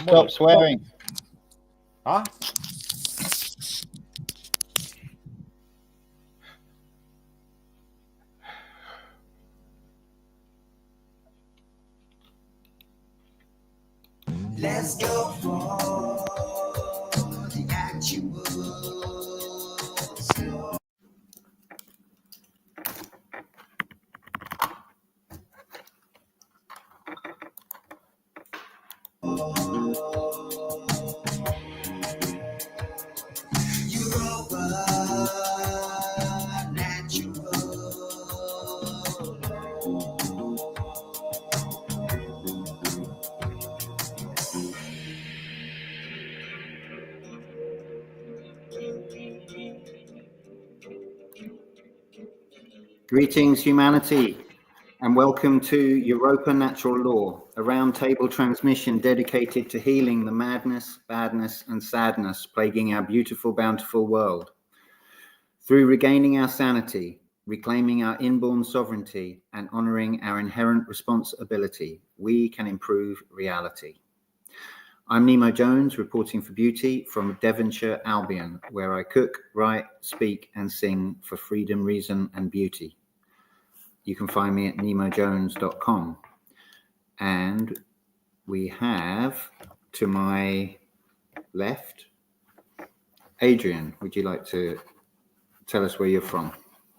Stop swearing. Huh? Let's go for the actual slow. Europa Natural Greetings, humanity, and welcome to Europa Natural Law, a roundtable transmission dedicated to healing the madness, badness, and sadness plaguing our beautiful, bountiful world. Through regaining our sanity, reclaiming our inborn sovereignty, and honoring our inherent responsibility, we can improve reality. I'm Nemo Jones, reporting for Beauty from Devonshire, Albion, where I cook, write, speak, and sing for freedom, reason, and beauty. You can find me at nemojones.com. And we have, to my left, Adrian. Would you like to tell us where you're from?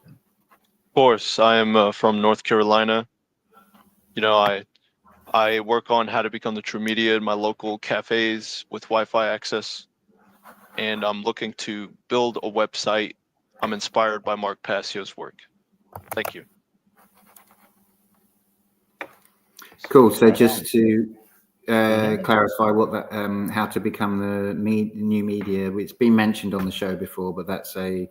Of course, I am from North Carolina. You know, I work on how to become the true media in my local cafes with Wi-Fi access, and I'm looking to build a website. I'm inspired by Mark Passio's work. Thank you. Cool. So just to clarify what that, how to become the new media. It's been mentioned on the show before, but that's a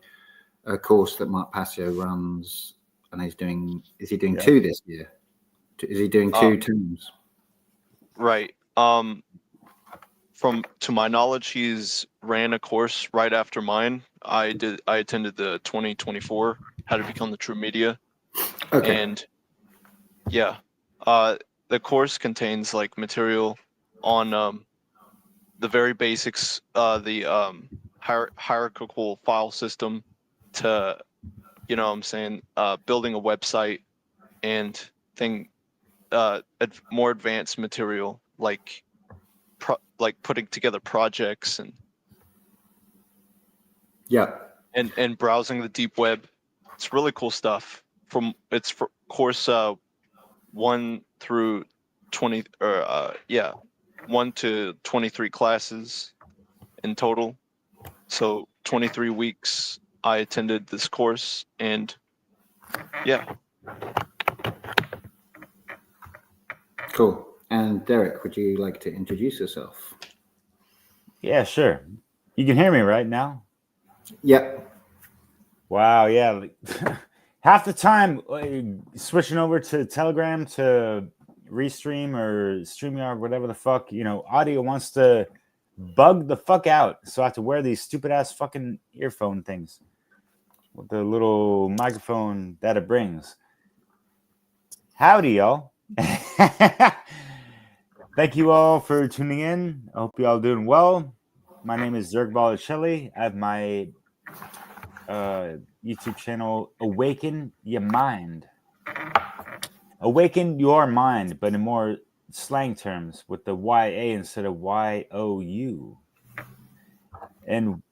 course that Mark Passio runs, and he's doing. Is he doing two this year? Is he doing two terms? Right. To my knowledge, he's ran a course right after mine. I attended the 2024 How to Become the True Media. Okay. And yeah, the course contains like material on the very basics, the hierarchical file system to, you know what I'm saying, building a website, and more advanced material like putting together projects and browsing the deep web. It's really cool stuff. It's for course 1 through 20 or 1 to 23 classes in total. So 23 weeks I attended this course, and yeah. Cool. And Derek, would you like to introduce yourself? Yeah, sure. You can hear me right now? Yep. Wow, yeah. Half the time, switching over to Telegram to Restream or StreamYard, whatever the fuck, you know, audio wants to bug the fuck out. So I have to wear these stupid ass fucking earphone things with the little microphone that it brings. Howdy, y'all. Thank you all for tuning in. I hope you all doing well. My name is Zerg Balicelli. I have my YouTube channel, Awaken Your Mind. Awaken your mind, but in more slang terms, with the YA instead of YOU. And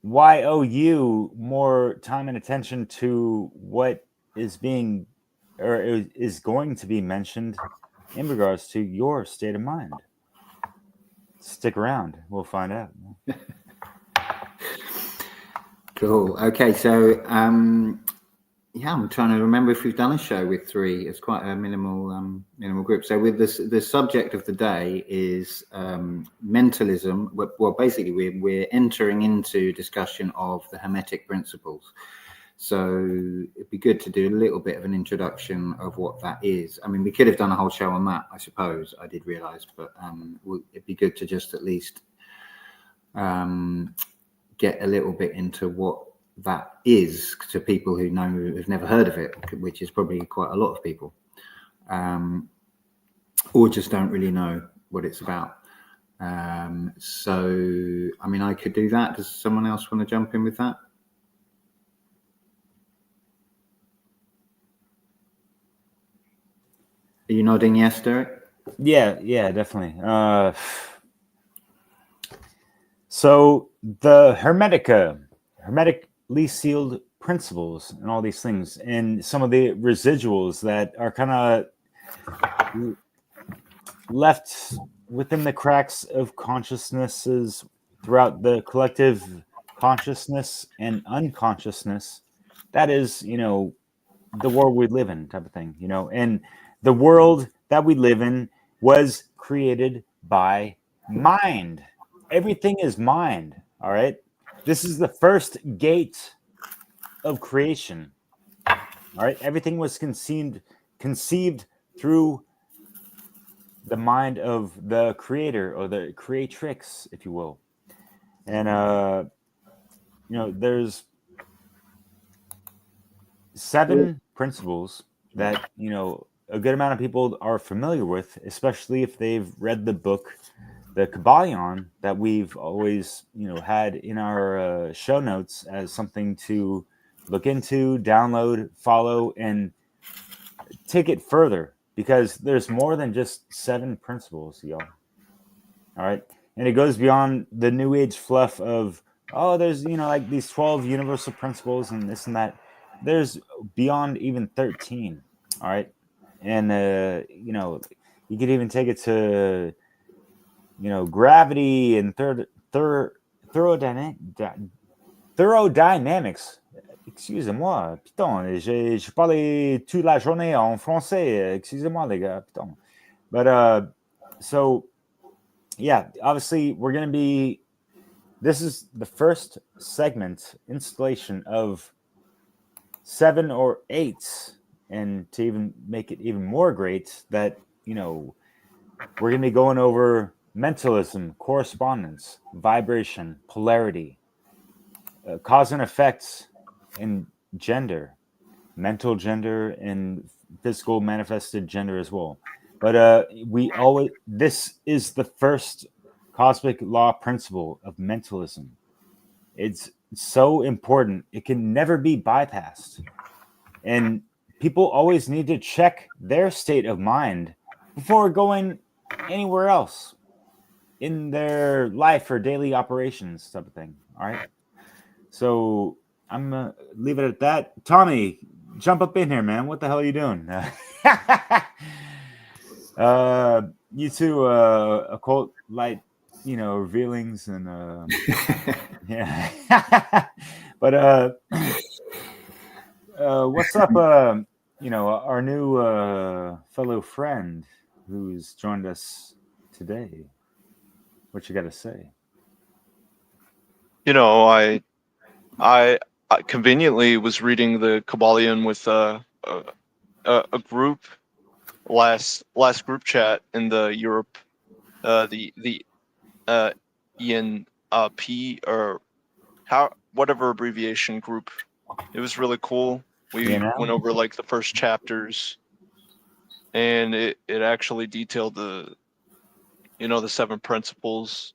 YOU, more time and attention to what is being or is going to be mentioned in regards to your state of mind. Stick around. We'll find out. Cool. Okay, so I'm trying to remember if we've done a show with 3. It's quite a minimal group. So with this, the subject of the day is mentalism. Well, basically, we're entering into discussion of the Hermetic principles. So it'd be good to do a little bit of an introduction of what that is. I mean, we could have done a whole show on that, I suppose. I did realize, but it'd be good to just at least get a little bit into what that is to people who've never heard of it, which is probably quite a lot of people, or just don't really know what it's about. So, I mean, I could do that. Does someone else want to jump in with that? Are you nodding yes, Derek? Yeah, definitely. So the hermetically sealed principles and all these things, and some of the residuals that are kind of left within the cracks of consciousnesses throughout the collective consciousness and unconsciousness. That is, the world we live in, type of thing, and the world that we live in was created by mind. Everything is mind. All right. This is the first gate of creation. All right. Everything was conceived through the mind of the creator, or the creatrix, if you will. And there's 7 principles that a good amount of people are familiar with, especially if they've read the book, the KYBALION, that we've always had in our show notes as something to look into, download, follow, and take it further, because there's more than just 7 principles, y'all. All right. And it goes beyond the new age fluff of, there's like these 12 universal principles and this and that. There's beyond even 13. All right. And you could even take it to gravity and thermodynamics. Excusez-moi, putain, j'ai parlé toute la journée en français. Excusez-moi, les gars, putain. But so yeah, obviously we're going to be, this is the first segment installation of 7 or 8, and to even make it even more great, that we're going to be going over mentalism, correspondence, vibration, polarity, cause and effects, and gender, mental gender, and physical manifested gender as well. But this is the first cosmic law principle of mentalism. It's so important. It can never be bypassed. And people always need to check their state of mind before going anywhere else in their life or daily operations, type of thing. All right. So I'm going to leave it at that. Tommy, jump up in here, man. What the hell are you doing? You two, occult light, revealings, and yeah. But what's up? Our new fellow friend who's joined us today. What you got to say? I conveniently was reading the KYBALION with a group last group chat in the Europe, the ENP, or whatever abbreviation group. It was really cool. We went over like the first chapters, and it actually detailed the 7 principles.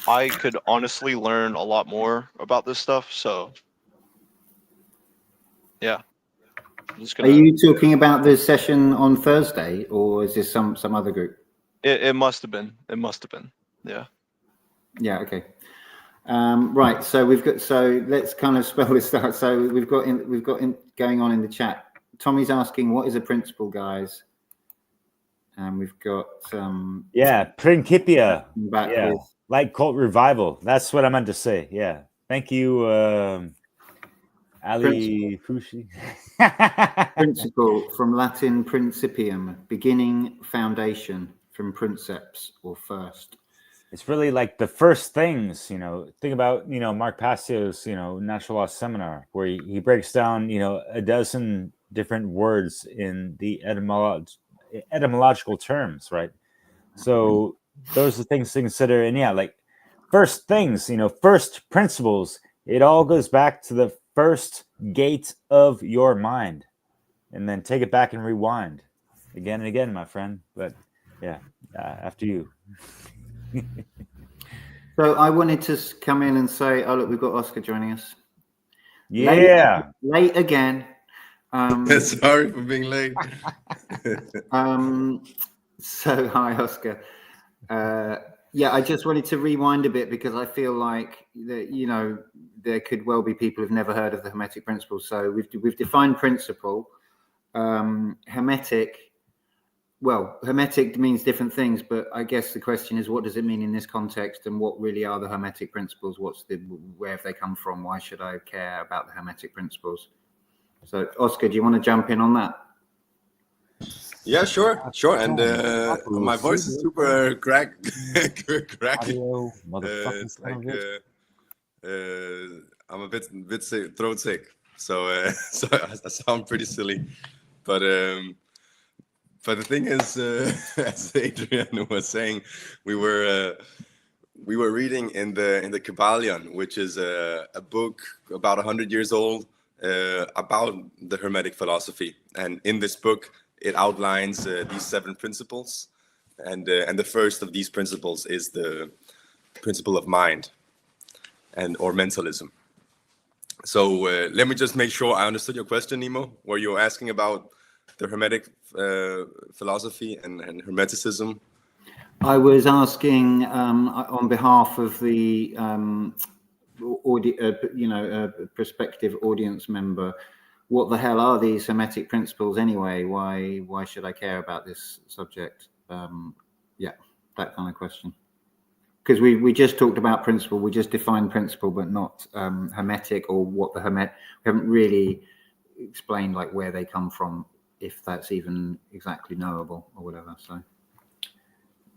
I could honestly learn a lot more about this stuff. So yeah, I'm just gonna... Are you talking about the session on Thursday, or is this some other group? It must have been. Yeah. Yeah. Okay. Right. So let's kind of spell this out. So we've got going on in the chat. Tommy's asking, what is a principle, guys? And we've got Principia. Back with like cult revival. That's what I meant to say. Yeah. Thank you, Ali Fushi. Principle, from Latin principium, beginning, foundation, from princeps, or first. It's really like the first things, think about, Mark Passio's, natural law seminar, where he breaks down, a dozen different words in the etymological terms, right? So those are things to consider. And like first things, first principles, it all goes back to the first gate of your mind, and then take it back and rewind. again and again, my friend. But yeah, after you. So I wanted to come in and say, oh look, we've got Oscar joining us. Yeah. Late again. Sorry for being late. So hi, Oscar. Yeah, I just wanted to rewind a bit because I feel like that, you know, there could well be people who've never heard of the Hermetic principle. So we've defined principle. Hermetic. Well, Hermetic means different things, but I guess the question is, what does it mean in this context, and what really are the Hermetic principles? Where have they come from? Why should I care about the Hermetic principles? So, Oscar, do you want to jump in on that? Yeah, sure. And my voice is super cracky. Audio, motherfucking It's son like of a bitch. I'm a bit sick, throat sick, so so I sound pretty silly. But the thing is, as Adrian was saying, we were reading in the KYBALION, which is a book about 100 years old about the Hermetic philosophy, and in this book it outlines these 7 principles, and the first of these principles is the principle of mind, or mentalism. So let me just make sure I understood your question, Nemo, where you were asking about the Hermetic philosophy and Hermeticism. I was asking on behalf of the prospective audience member, what the hell are these Hermetic principles anyway? Why should I care about this subject? Yeah, that kind of question. Because we just talked about principle, we just defined principle, but not Hermetic or what the Hermetic. We haven't really explained like where they come from, if that's even exactly knowable or whatever. So.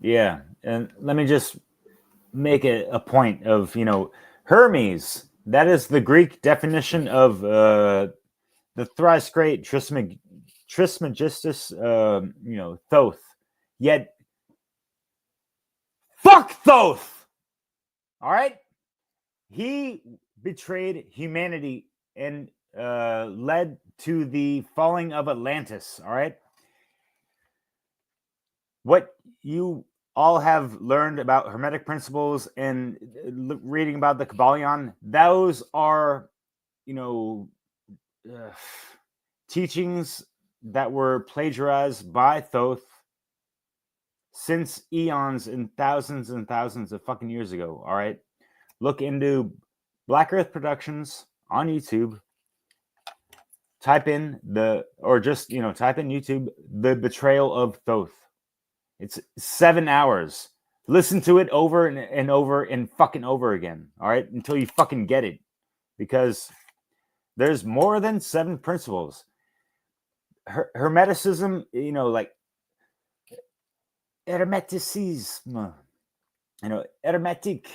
Yeah, and let me just make a point of, you know, Hermes. That is the Greek definition of the thrice great Trismegistus, you know, Thoth. Yet, fuck Thoth! All right? He betrayed humanity and led to the falling of Atlantis, all right? What you all have learned about Hermetic principles and reading about the KYBALION, those are, you know, teachings that were plagiarized by Thoth since eons and thousands of fucking years ago, all right? Look into Black Earth Productions on YouTube. Type in type in YouTube, the betrayal of Thoth. It's 7 hours. Listen to it over and over and fucking over again, all right? Until you fucking get it. Because there's more than 7 principles. Hermeticism, you know, like Hermeticism, you know, Hermetic.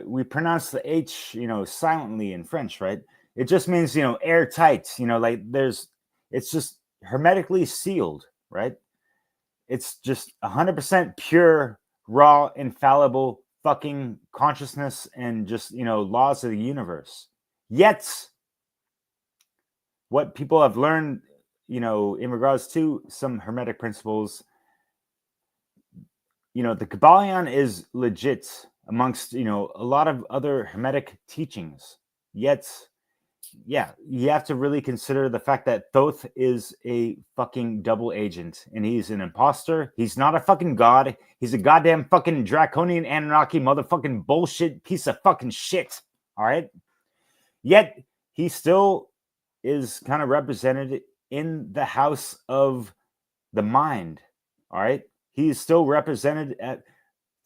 We pronounce the H, you know, silently in French, right? It just means, you know, airtight, you know, like it's just hermetically sealed, right? It's just 100% pure, raw, infallible fucking consciousness and just, you know, laws of the universe. Yet, what people have learned, you know, in regards to some Hermetic principles, you know, the KYBALION is legit amongst, you know, a lot of other Hermetic teachings. Yet, yeah, you have to really consider the fact that Thoth is a fucking double agent and he's an imposter. He's not a fucking god. He's a goddamn fucking draconian Anunnaki motherfucking bullshit piece of fucking shit. All right. Yet he still is kind of represented in the house of the mind. All right. He's still represented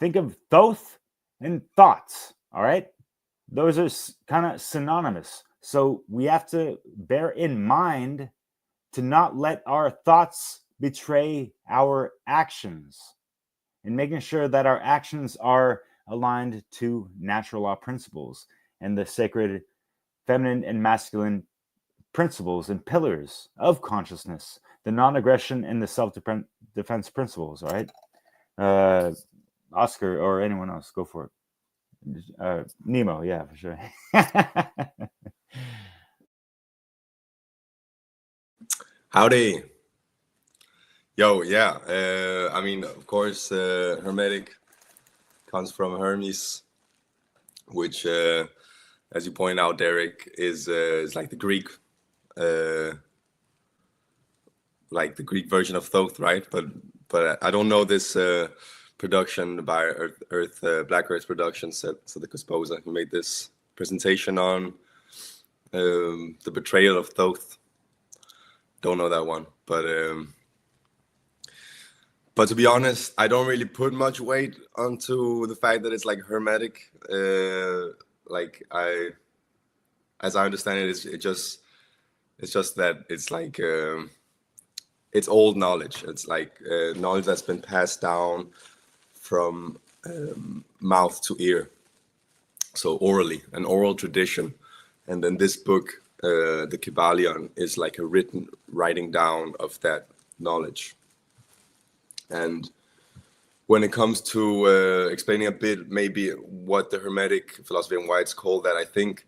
think of Thoth and thoughts. All right. Those are kind of synonymous. So we have to bear in mind to not let our thoughts betray our actions, and making sure that our actions are aligned to natural law principles and the sacred feminine and masculine principles and pillars of consciousness, the non-aggression and the self-defense principles. All right, Oscar or anyone else, go for it. Nemo, yeah, for sure. Howdy. Yo, yeah. I mean, of course, Hermetic comes from Hermes, which, as you point out, Derek, is like the Greek version of Thoth, right? But I don't know this production by Black Earth Productions, so the Cosposa, who made this presentation on the betrayal of Thoth. Don't know that one, but to be honest, I don't really put much weight onto the fact that it's like Hermetic. As I understand it, it's just that it's like it's old knowledge. It's like knowledge that's been passed down from mouth to ear, so orally, an oral tradition. And then this book, the KYBALION, is like a writing down of that knowledge. And when it comes to explaining a bit maybe what the Hermetic philosophy and why it's called that, I think,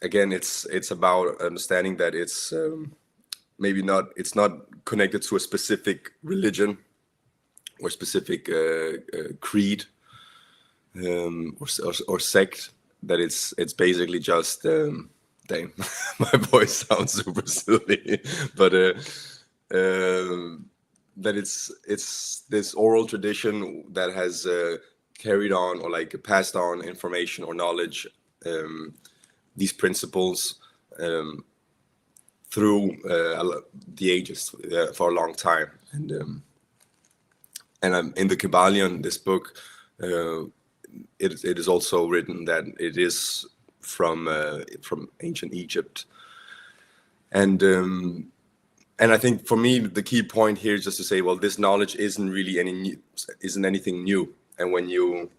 again, it's about understanding that it's it's not connected to a specific religion or specific creed or sect, that it's basically just dang, my voice sounds super silly, but that it's this oral tradition that has carried on or like passed on information or knowledge, these principles through the ages for a long time. And in the KYBALION, this book, it is also written that it is from ancient Egypt. And I think for me, the key point here is just to say, well, this knowledge isn't really anything new. And when you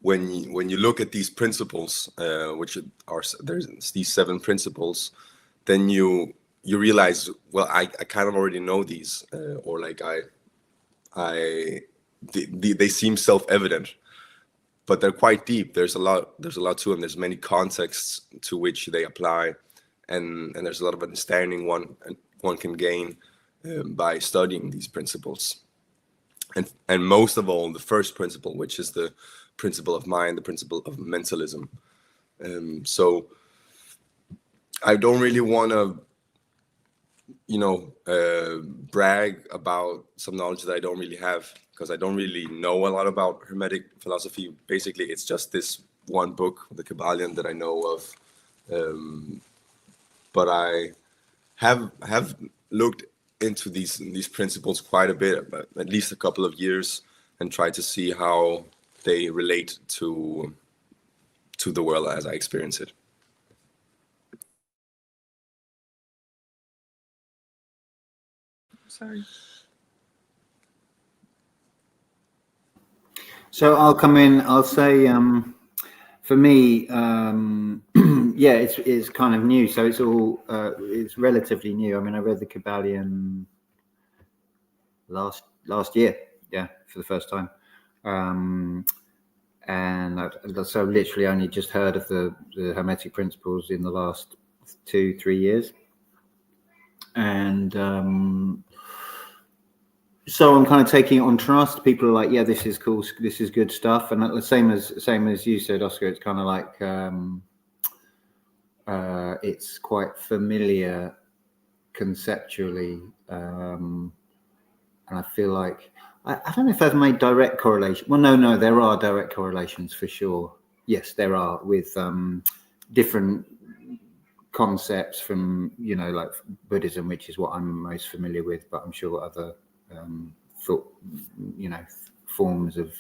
look at these principles, which are there's these 7 principles, then you realize, well, I kind of already know these, or like they seem self-evident, but they're quite deep. There's a lot to them. There's many contexts to which they apply. And there's a lot of understanding one can gain by studying these principles. And most of all, the first principle, which is the principle of mind, the principle of mentalism. So I don't really want to, brag about some knowledge that I don't really have, because I don't really know a lot about Hermetic philosophy. Basically, it's just this one book, the KYBALION, that I know of. But I have looked into these principles quite a bit, at least a couple of years, and tried to see how they relate to the world as I experience it. Sorry. So I'll come in. I'll say, for me, yeah, it's kind of new. So it's all it's relatively new. I mean, I read the KYBALION last year, yeah, for the first time, and so I've literally only just heard of the Hermetic principles in the last 2-3 years, and so I'm kind of taking it on trust. People are like, yeah, this is cool, this is good stuff. And the same as you said, Oscar, it's kind of like it's quite familiar conceptually, and I feel like I don't know if I've made direct correlation. Well, no, there are direct correlations for sure. Yes, there are, with different concepts from like Buddhism, which is what I'm most familiar with, but I'm sure other forms of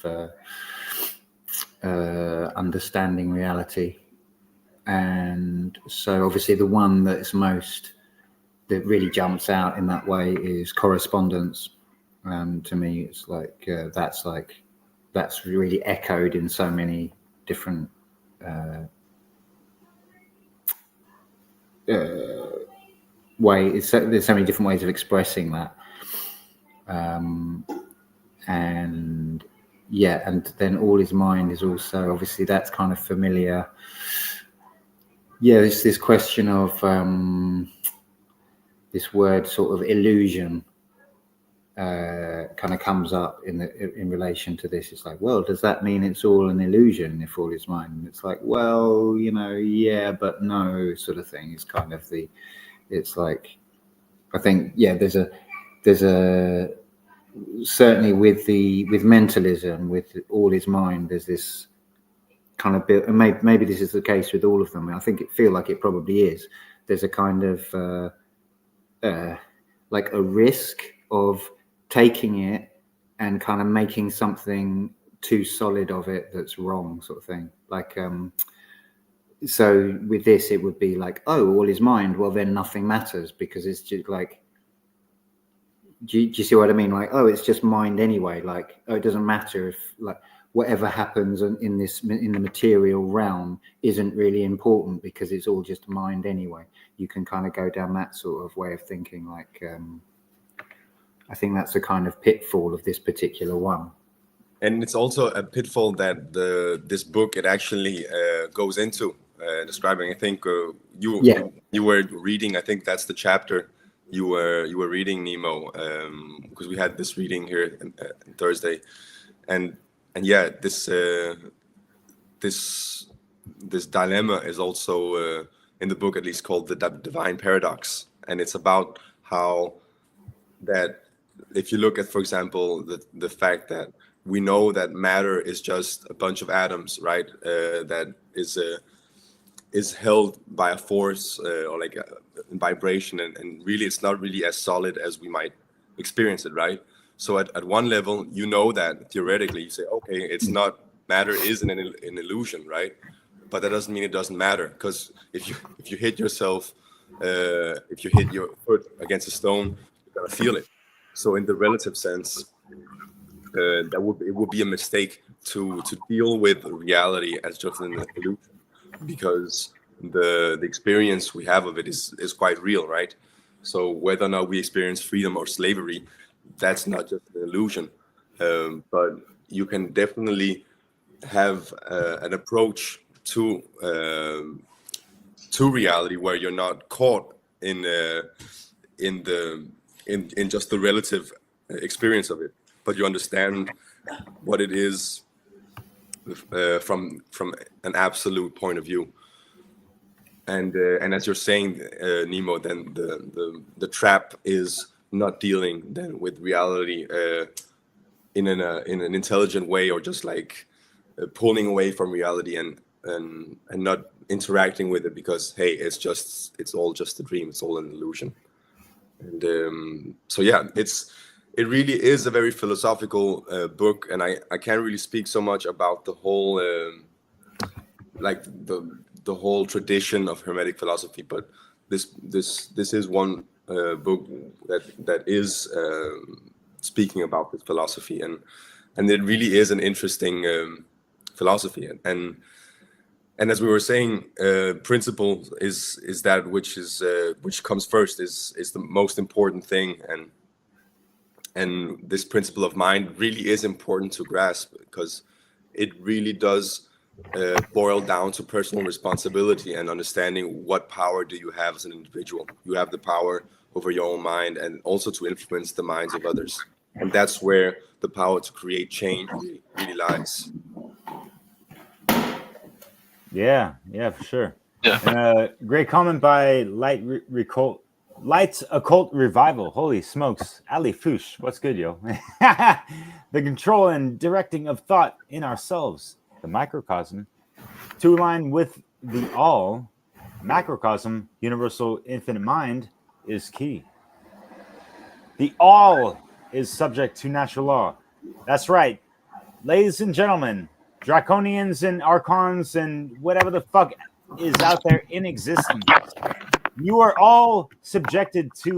understanding reality. And so obviously the one that really jumps out in that way is correspondence. To me, it's like that's really echoed in so many different ways. There's so many different ways of expressing that. And yeah, and then all is mind is also, obviously that's kind of familiar. Yeah, it's this question of this word sort of illusion, kind of comes up in relation to this. It's like, well, does that mean it's all an illusion if all is mind? And it's like, well, yeah, but no, sort of thing. It's kind of it's like, I think, yeah, there's a certainly with mentalism, with all is mind, there's this kind of bit, and maybe this is the case with all of them. I think feel like it probably is. There's a kind of like a risk of taking it and kind of making something too solid of it that's wrong, sort of thing. Like, so with this, it would be like, oh, all is mind. Well, then nothing matters, because it's just like, do you see what I mean? Like, oh, it's just mind anyway. Like, oh, it doesn't matter if, like, whatever happens in the material realm isn't really important, because it's all just mind anyway. You can kind of go down that sort of way of thinking. Like, I think that's a kind of pitfall of this particular one. And it's also a pitfall that this book, it actually goes into describing. I think you were reading, I think that's the chapter you were reading, Nemo, because we had this reading here on Thursday, and yeah, this dilemma is also in the book, at least, called the divine paradox, and it's about how that if you look at, for example, the fact that we know that matter is just a bunch of atoms, right? That is held by a force or like a vibration, and really it's not really as solid as we might experience it, right? So at one level, you know that theoretically, you say, okay, it's not, matter is an illusion, right? But that doesn't mean it doesn't matter, because if you hit yourself, if you hit your foot against a stone, you're gonna feel it. So in the relative sense, it would be a mistake to deal with reality as just an illusion, because the experience we have of it is quite real, right? So whether or not we experience freedom or slavery, that's not just an illusion, but you can definitely have an approach to reality where you're not caught in just the relative experience of it, but you understand what it is from an absolute point of view. And as you're saying, Nemo, then the trap is not dealing then with reality in an intelligent way, or just like pulling away from reality and not interacting with it, because hey, it's all just a dream, it's all an illusion. And so yeah, it really is a very philosophical book, and I can't really speak so much about the whole like the whole tradition of Hermetic philosophy, but this is one book that is speaking about this philosophy, and it really is an interesting philosophy, and as we were saying, principle is that which comes first, is the most important thing, and this principle of mind really is important to grasp, because it really does boil down to personal responsibility and understanding what power do you have as an individual. You have the power over your own mind, and also to influence the minds of others, and that's where the power to create change really lies. Yeah, for sure. Yeah. And great comment by Light's Occult Revival. Holy smokes. Ali Foosh, what's good, yo? The control and directing of thought in ourselves, the microcosm, to align with the all, macrocosm, universal infinite mind, is key. The all is subject to natural law. That's right. Ladies and gentlemen, draconians and archons and whatever the fuck is out there in existence, you are all subjected to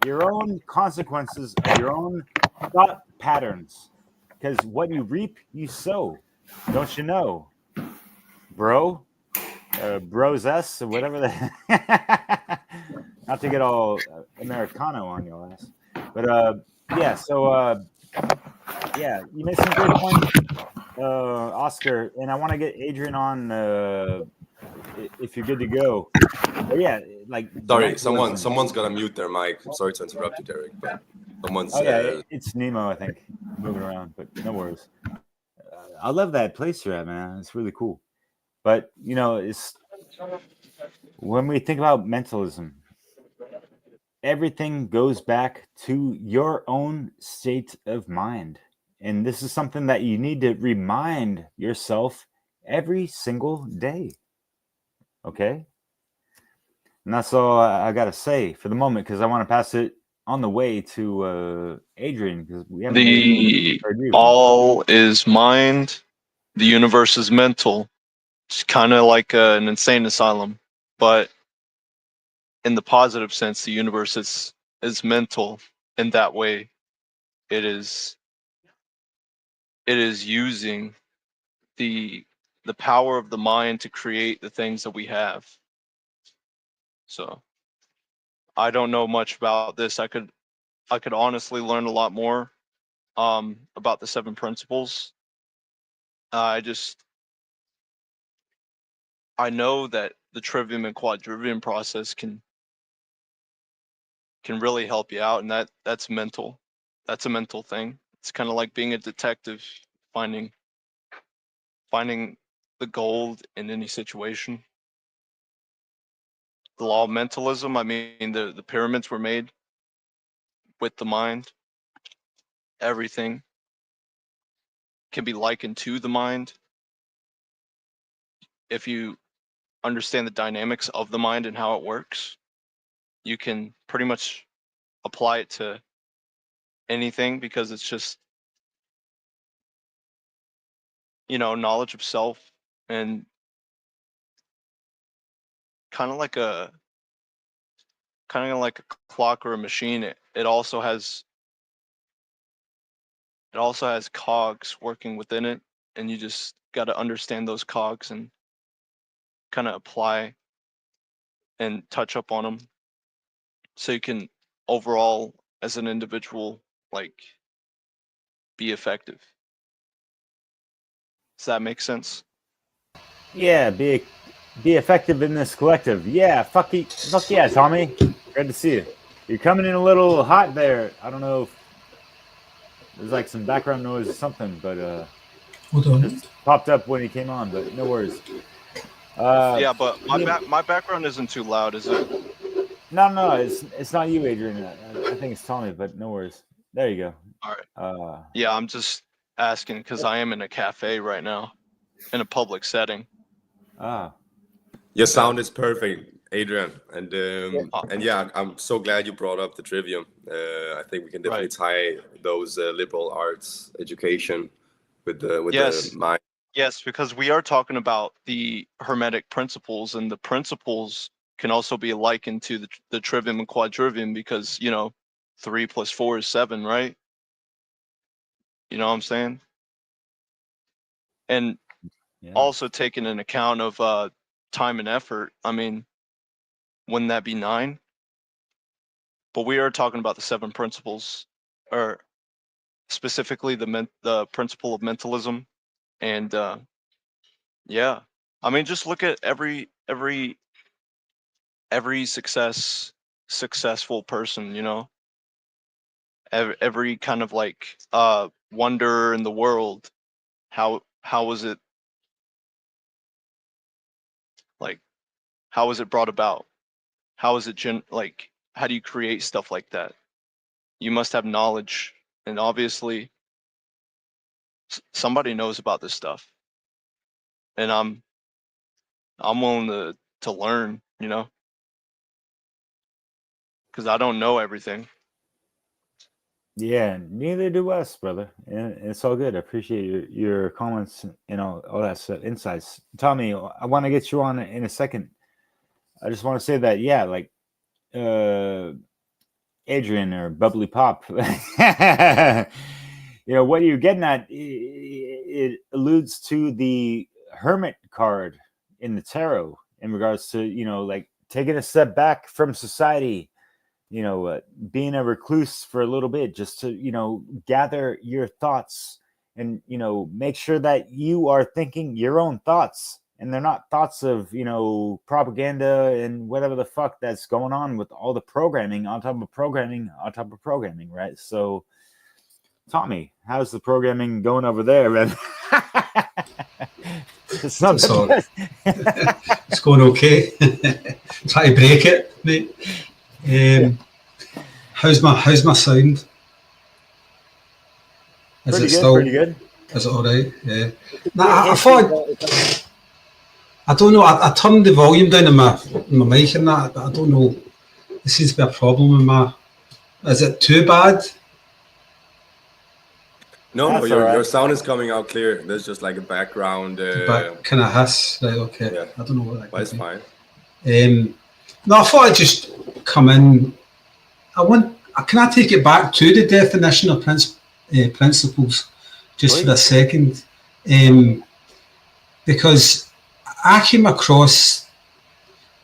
your own consequences of your own thought patterns, because what you reap, you sow. Don't you know, bro? Bros us, or whatever not to get all Americano on your ass, but yeah, so yeah, you made some great points, Oscar, and I want to get Adrian on if you're good to go. But yeah, like, Sorry, someone's gonna mute their mic. I'm sorry to interrupt you, Derek, but Someone's Oh yeah, it's Nemo, I think, moving around, but no worries. I love that place you're at, man. It's really cool. But you know, it's when we think about mentalism, everything goes back to your own state of mind. And this is something that you need to remind yourself every single day. Okay? And that's all I got to say for the moment, because I want to pass it on the way to Adrian, because we haven't The heard you. all is mind, the universe is mental. It's kind of like an insane asylum, but in the positive sense, the universe is mental. In that way, it is using the power of the mind to create the things that we have. So I don't know much about this. I could honestly learn a lot more about the 7 principles. I know that the trivium and quadrivium process can really help you out, and that's mental. That's a mental thing. It's kind of like being a detective, finding the gold in any situation. The law of mentalism, I mean, the pyramids were made with the mind. Everything can be likened to the mind if you understand the dynamics of the mind and how it works. You can pretty much apply it to anything, because it's just, knowledge of self, and kind of like a clock or a machine. It also has cogs working within it, and you just got to understand those cogs and kind of apply and touch up on them, so you can overall, as an individual, like, be effective. Does that make sense? Yeah, be effective in this collective. Yeah, fuck yeah, Tommy. Great to see you. You're coming in a little hot there. I don't know if there's like some background noise or something, but Hold on. just popped up when he came on. But no worries. Yeah, but my background isn't too loud, is it? No, it's not you, Adrian. I think it's Tommy, but no worries. There you go. All right. Yeah, I'm just asking because I am in a cafe right now, in a public setting. Your sound is perfect, Adrian, and yeah, I'm so glad you brought up the trivium. I think we can definitely tie those liberal arts education with the mind. Yes, because we are talking about the Hermetic principles, and the principles can also be likened to the trivium and quadrivium, because 3 + 4 is 7, right? You know what I'm saying? And also taking an account of time and effort. I mean, wouldn't that be 9? But we are talking about the 7 principles, or specifically the principle of mentalism, and yeah. I mean, just look at every successful person, every kind of like wonder in the world. How was it, like, how was it brought about? How is it like, how do you create stuff like that? You must have knowledge, and obviously somebody knows about this stuff, and I'm willing to learn, because I don't know everything. Yeah, neither do us, brother. And it's all good. I appreciate your comments and all that stuff, insights. Tommy, I want to get you on in a second. I just want to say that, yeah, like Adrian or Bubbly Pop, what you're getting at, it alludes to the Hermit card in the tarot in regards to, like taking a step back from society, being a recluse for a little bit, just to, gather your thoughts and, make sure that you are thinking your own thoughts and they're not thoughts of, you know, propaganda and whatever the fuck that's going on with all the programming on top of programming on top of programming, right? So, Tommy, how's the programming going over there, man? It's not It's all- the It's going okay. Try to break it, mate. How's my sound? Is pretty it good, still? pretty good. Is it all right? Yeah. Nah, I thought. I don't know. I turned the volume down on my mic and that, but I don't know. There seems to be a problem with my. Is it too bad? No, That's your alright. sound is coming out clear. There's just like a background. But kind of hiss. Right. Okay. Yeah. I don't know what that But it's could be. fine. No, I thought I'd just come in. Can I take it back to the definition of principles just for a second? Because I came across, I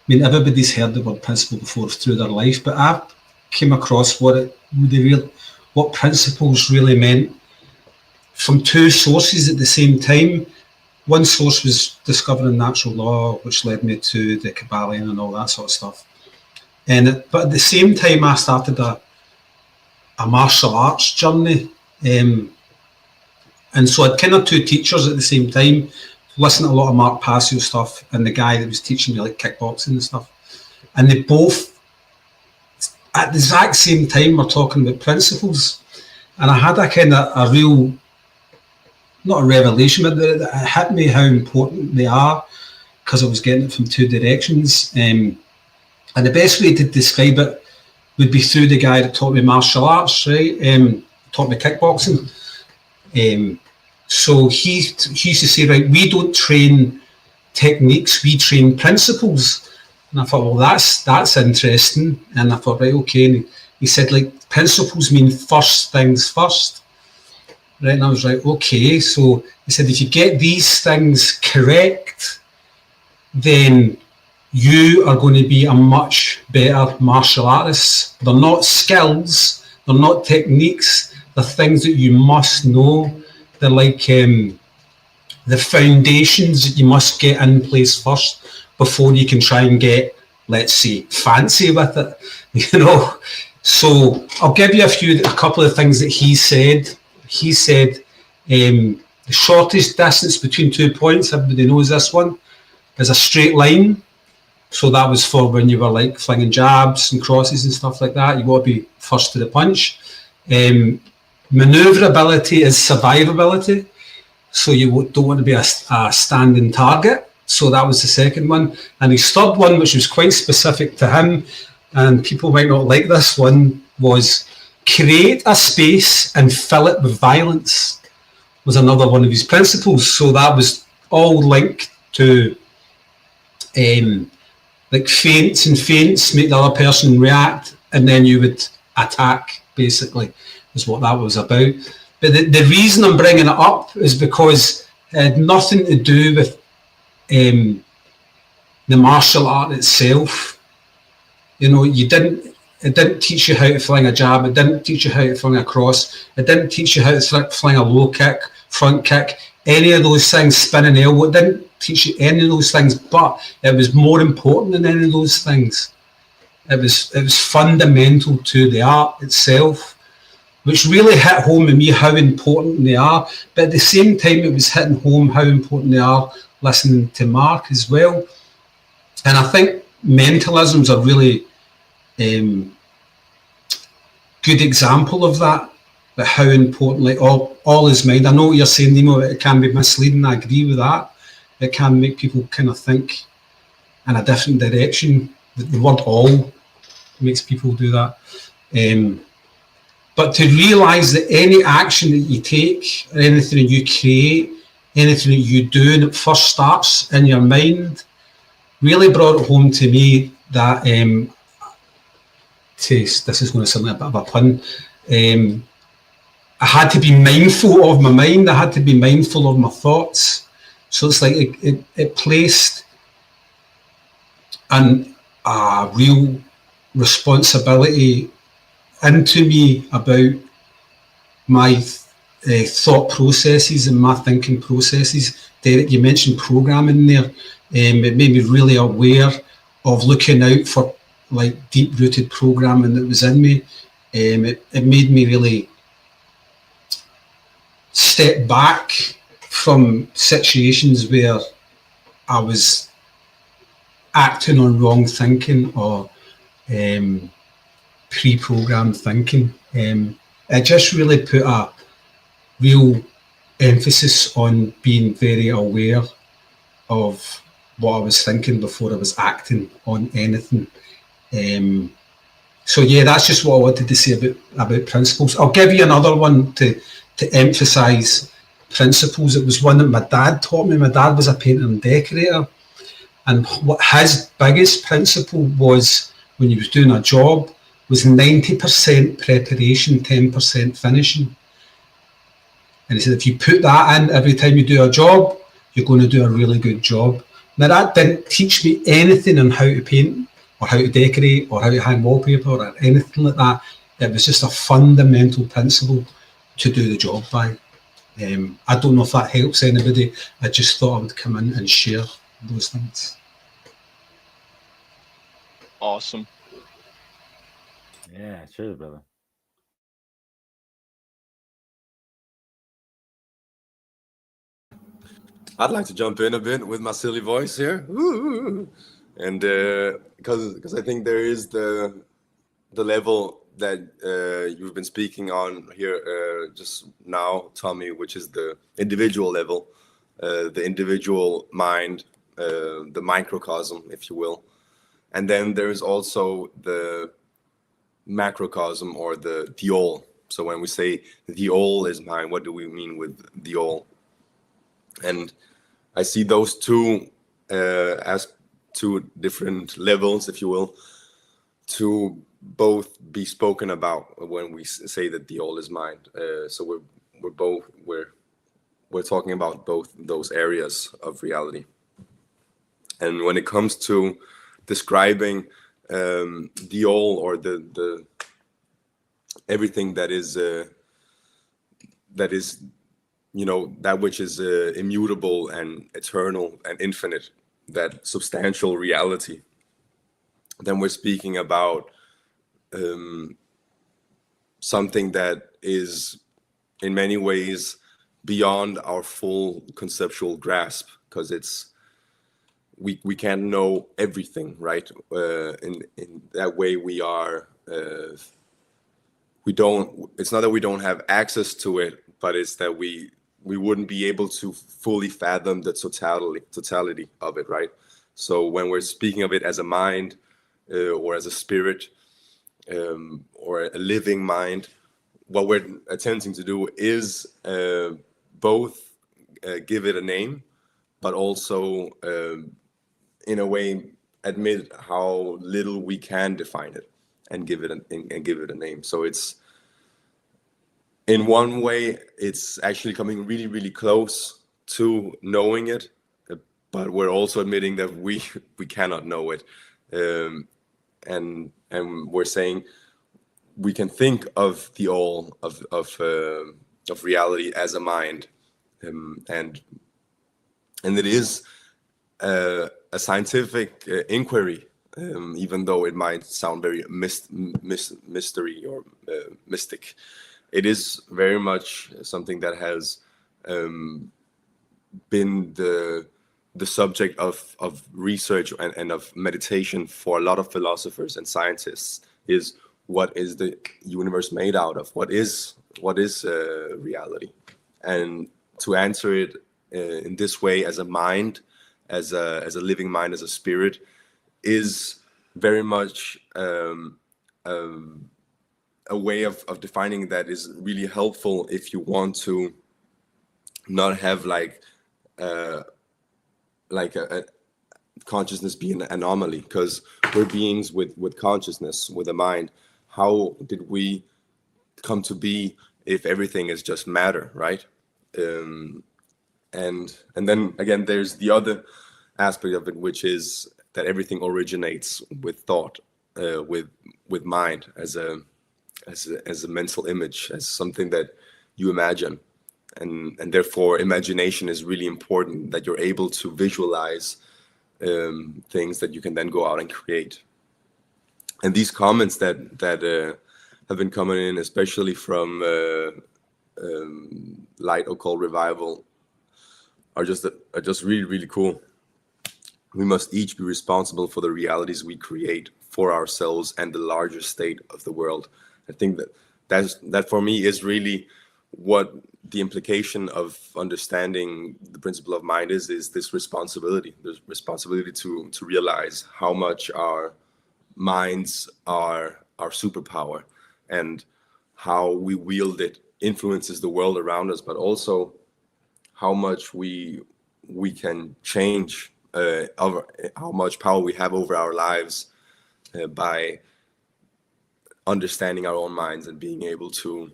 mean, everybody's heard the word principle before through their life, but I came across what principles really meant from two sources at the same time. One source was discovering natural law, which led me to the KYBALION and all that sort of stuff. But at the same time, I started a martial arts journey. And so I'd kind of two teachers at the same time, listening to a lot of Mark PASSIO stuff, and the guy that was teaching me like kickboxing and stuff. And they both, at the exact same time, were talking about principles. And I had a kind of a real, not a revelation, but it hit me how important they are, because I was getting it from two directions. And the best way to describe it would be through the guy that taught me martial arts, right? Taught me kickboxing. So he used to say, right, we don't train techniques, we train principles. And I thought, well, that's interesting. And I thought, right, okay. And he said, like, principles mean first things first. Right, and I was like, okay. So he said, if you get these things correct, then you are going to be a much better martial artist. They're not skills, they're not techniques, they're things that you must know. They're like the foundations that you must get in place first before you can try and get, let's say, fancy with it, you know. So I'll give you a couple of things that he said. He said the shortest distance between 2 points, everybody knows this one, is a straight line. So that was for when you were like flinging jabs and crosses and stuff like that. You got to be first to the punch. Maneuverability is survivability. So you don't want to be a standing target. So that was the second one. And his third one, which was quite specific to him, and people might not like this one, was create a space and fill it with violence, was another one of his principles. So that was all linked to like feints, make the other person react, and then you would attack, basically, is what that was about. But the reason I'm bringing it up is because it had nothing to do with the martial art itself. You know, it didn't teach you how to fling a jab, it didn't teach you how to fling a cross, it didn't teach you how to fling a low kick, front kick, any of those things, spinning elbow, it didn't teach you any of those things, but it was more important than any of those things. It was fundamental to the art itself, which really hit home with me how important they are. But at the same time, it was hitting home how important they are listening to Mark as well. And I think mentalism is a really good example of that, but how important, like all is mind. I know what you're saying, Nemo, it can be misleading. I agree with that. It can make people kind of think in a different direction. The word all makes people do that. But to realise that any action that you take, or anything that you create, anything that you do, and it first starts in your mind, really brought it home to me that, this is going to sound like a bit of a pun, I had to be mindful of my mind, I had to be mindful of my thoughts. So it's like it placed a real responsibility into me about my thought processes and my thinking processes. Derek, you mentioned programming there. It made me really aware of looking out for like deep-rooted programming that was in me. It made me really step back from situations where I was acting on wrong thinking or pre-programmed thinking. It just really put a real emphasis on being very aware of what I was thinking before I was acting on anything. So yeah, that's just what I wanted to say about principles. I'll give you another one to emphasise principles. It was one that my dad taught me. My dad was a painter and decorator, and what his biggest principle was when he was doing a job was 90% preparation, 10% finishing. And he said, if you put that in every time you do a job, you're going to do a really good job. Now, that didn't teach me anything on how to paint or how to decorate or how to hang wallpaper or anything like that. It was just a fundamental principle to do the job by. I don't know if that helps anybody. I just thought I would come in and share those things. Awesome. Yeah, cheers, brother. I'd like to jump in a bit with my silly voice here. Woo! And because I think there is the level that you've been speaking on here just now, Tommy, which is the individual level, the individual mind, the microcosm, if you will. And then there's also the macrocosm or the all. So when we say the all is mine, what do we mean with the all? And I see those two as two different levels, if you will, to both be spoken about when we say that the all is mine. So we're talking about both those areas of reality. And when it comes to describing the all, or the everything that is you know, that which is immutable and eternal and infinite, that substantial reality, then we're speaking about something that is in many ways beyond our full conceptual grasp, because it's we can't know everything, right? In that way, we are we don't. It's not that we don't have access to it, but it's that we wouldn't be able to fully fathom the totality of it, right? So when we're speaking of it as a mind or as a spirit or a living mind, what we're attempting to do is both give it a name, but also in a way admit how little we can define it and give it a name. So it's, in one way, it's actually coming really, really close to knowing it, but we're also admitting that we cannot know it, and we're saying we can think of the all of reality as a mind, and it is a scientific inquiry, even though it might sound very mystery or mystic. It is very much something that has been the subject of research and of meditation for a lot of philosophers and scientists. Is what is the universe made out of? What is reality? And to answer it in this way, as a mind, as a living mind, as a spirit, is very much a way of defining that is really helpful if you want to not have like a consciousness be an anomaly, because we're beings with consciousness, with a mind. How did we come to be if everything is just matter, right? And then again, there's the other aspect of it, which is that everything originates with thought, with mind, as a mental image, as something that you imagine. and therefore imagination is really important, that you're able to visualize things that you can then go out and create. And these comments that have been coming in, especially from Light Occult Revival, are just really, really cool. We must each be responsible for the realities we create for ourselves and the larger state of the world. I think that for me is really what the implication of understanding the principle of mind is this responsibility. There's responsibility to realize how much our minds are our superpower, and how we wield it influences the world around us, but also how much we can change, how much power we have over our lives by understanding our own minds and being able to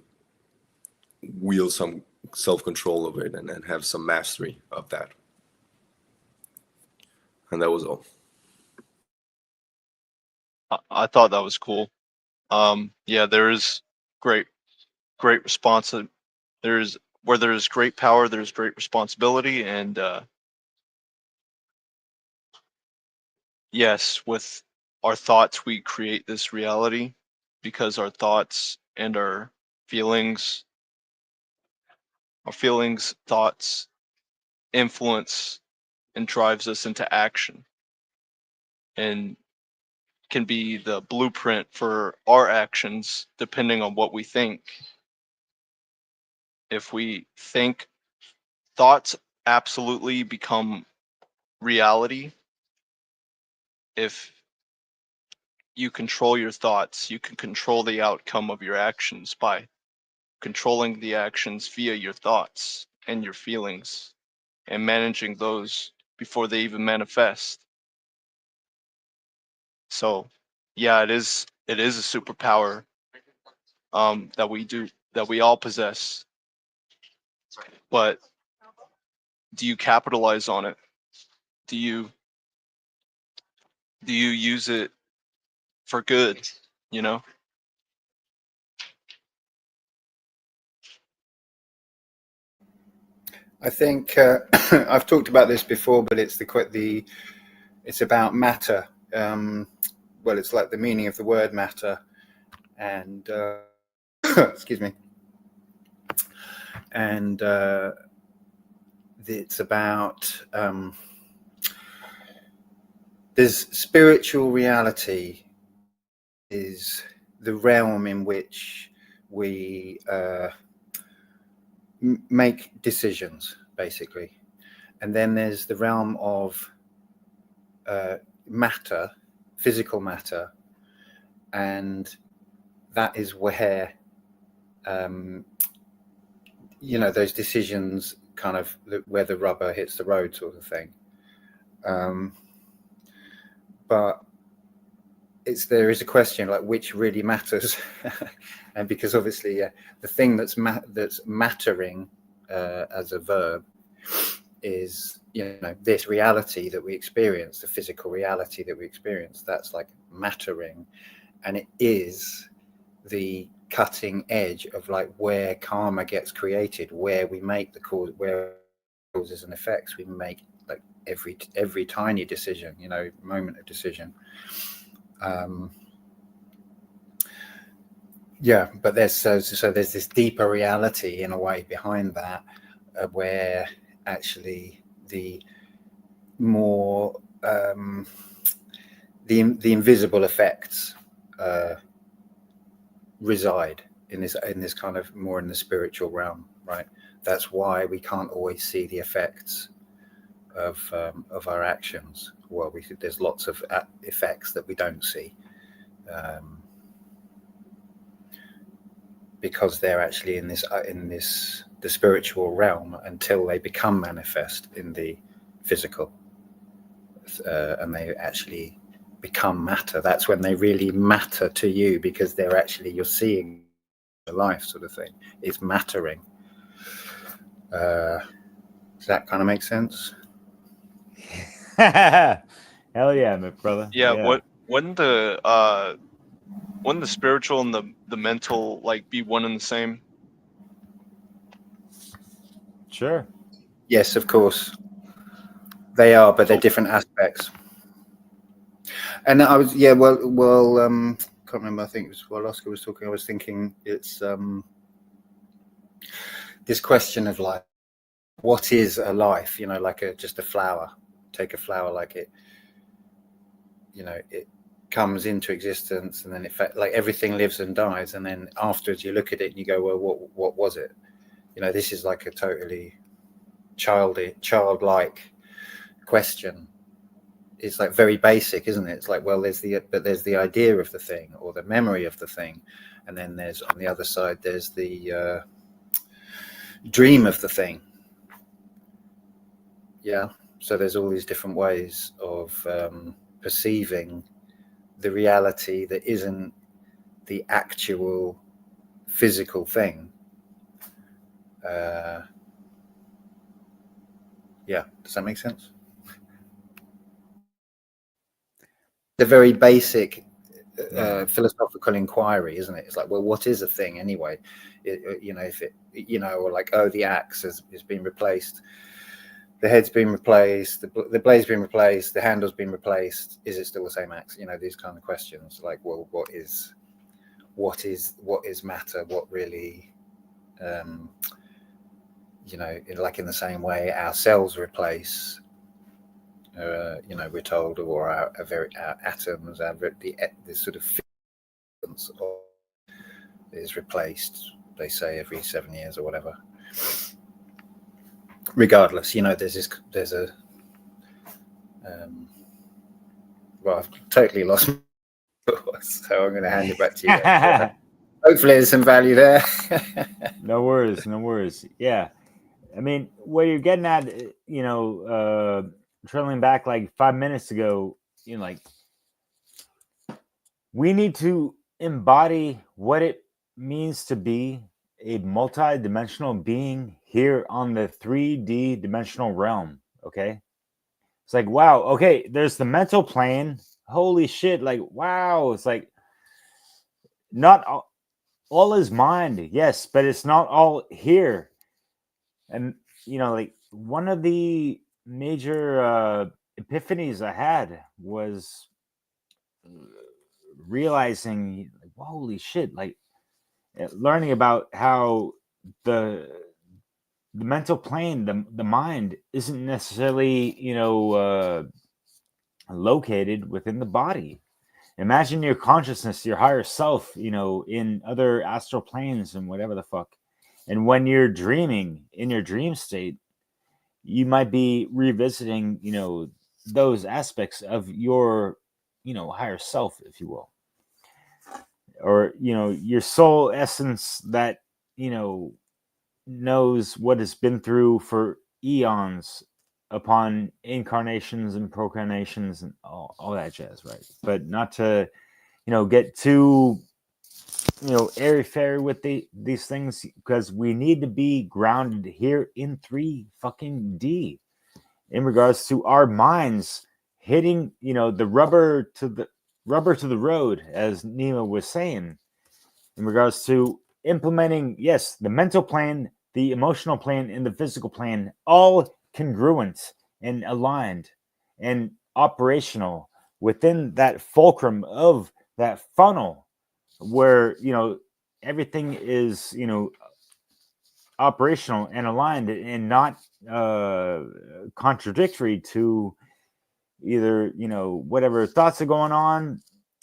wield some self-control over it and have some mastery of that. And that was all. I thought that was cool. Yeah, there is great response. Where there's great power, there's great responsibility, and yes, with our thoughts, we create this reality, because our thoughts and our feelings, thoughts influence and drives us into action, and can be the blueprint for our actions depending on what we think. If we think, thoughts absolutely become reality. If you control your thoughts, you can control the outcome of your actions by controlling the actions via your thoughts and your feelings, and managing those before they even manifest. So yeah, it is a superpower that we all possess. But do you capitalize on it? Do you use it for good, you know? I think I've talked about this before, but it's it's about matter. Well, it's like the meaning of the word matter, and excuse me, and it's about there's spiritual reality is the realm in which we make decisions, basically, and then there's the realm of matter, physical matter, and that is where you know, those decisions kind of where the rubber hits the road, sort of thing. But there is a question like which really matters, and because obviously the thing that's mattering as a verb is, you know, this reality that we experience, the physical reality that we experience, that's like mattering, and it is the cutting edge of like where karma gets created, where we make the cause, where causes and effects we make, like every tiny decision, you know, moment of decision. Yeah, but there's there's this deeper reality in a way behind that, where actually the more the invisible effects reside in this kind of more in the spiritual realm, right? That's why we can't always see the effects of our actions. Well, there's lots of effects that we don't see, because they're actually in the spiritual realm until they become manifest in the physical, and they actually become matter. That's when they really matter to you, because they're actually, you're seeing the life, sort of thing. It's mattering. Does that kind of make sense? Hell yeah, my brother. Yeah. Wouldn't the spiritual and the mental like be one and the same? Sure. Yes, of course. They are, but they're different aspects. And I was, can't remember. I think it was while Oscar was talking, I was thinking it's this question of like, what is a life? You know, like just a flower. Take a flower, like it, you know, it comes into existence, and then like everything lives and dies, and then afterwards you look at it and you go, well, what was it? You know, this is like a totally childlike question. It's like very basic, isn't it? It's like, well, there's the idea of the thing or the memory of the thing, and then there's on the other side there's the dream of the thing. Yeah. So there's all these different ways of perceiving the reality that isn't the actual physical thing. Yeah, does that make sense? The very basic philosophical inquiry, isn't it? It's like, well, what is a thing anyway? You know, if it, you know, or like, oh, the axe has been replaced, the head's been replaced, the blade's been replaced, the handle's been replaced. Is it still the same axe? You know, these kind of questions. Like, well, what is matter? What really, you know, like in the same way our cells replace. You know, we're told, or our atoms, the sort of is replaced. They say every 7 years or whatever. Regardless, you know, there's a well, I've totally lost my thoughts, so I'm going to hand it back to you. Hopefully, there's some value there. No worries. Yeah, I mean, what you're getting at, you know, trailing back like 5 minutes ago, you know, like we need to embody what it means to be a multi-dimensional being here on the 3D dimensional realm. Okay, it's like, wow, okay, there's the mental plane. Holy shit, like, wow, it's like not all is mind, yes, but it's not all here. And you know, like one of the major epiphanies I had was realizing, like, holy shit, like learning about how the mental plane, the mind isn't necessarily, you know, located within the body. Imagine your consciousness, your higher self, you know, in other astral planes and whatever the fuck. And when you're dreaming in your dream state, you might be revisiting, you know, those aspects of your, you know, higher self, if you will, or, you know, your soul essence that, you know, knows what it's been through for eons upon incarnations and procarnations and all that jazz, right? But not to, you know, get too, you know, airy fairy with these things, because we need to be grounded here in 3 fucking D in regards to our minds hitting, you know, the rubber to the road, as Nemo was saying, in regards to implementing, yes, the mental plane, the emotional plane, and the physical plane, all congruent and aligned and operational within that fulcrum of that funnel, where, you know, everything is, you know, operational and aligned and not contradictory to either, you know, whatever thoughts are going on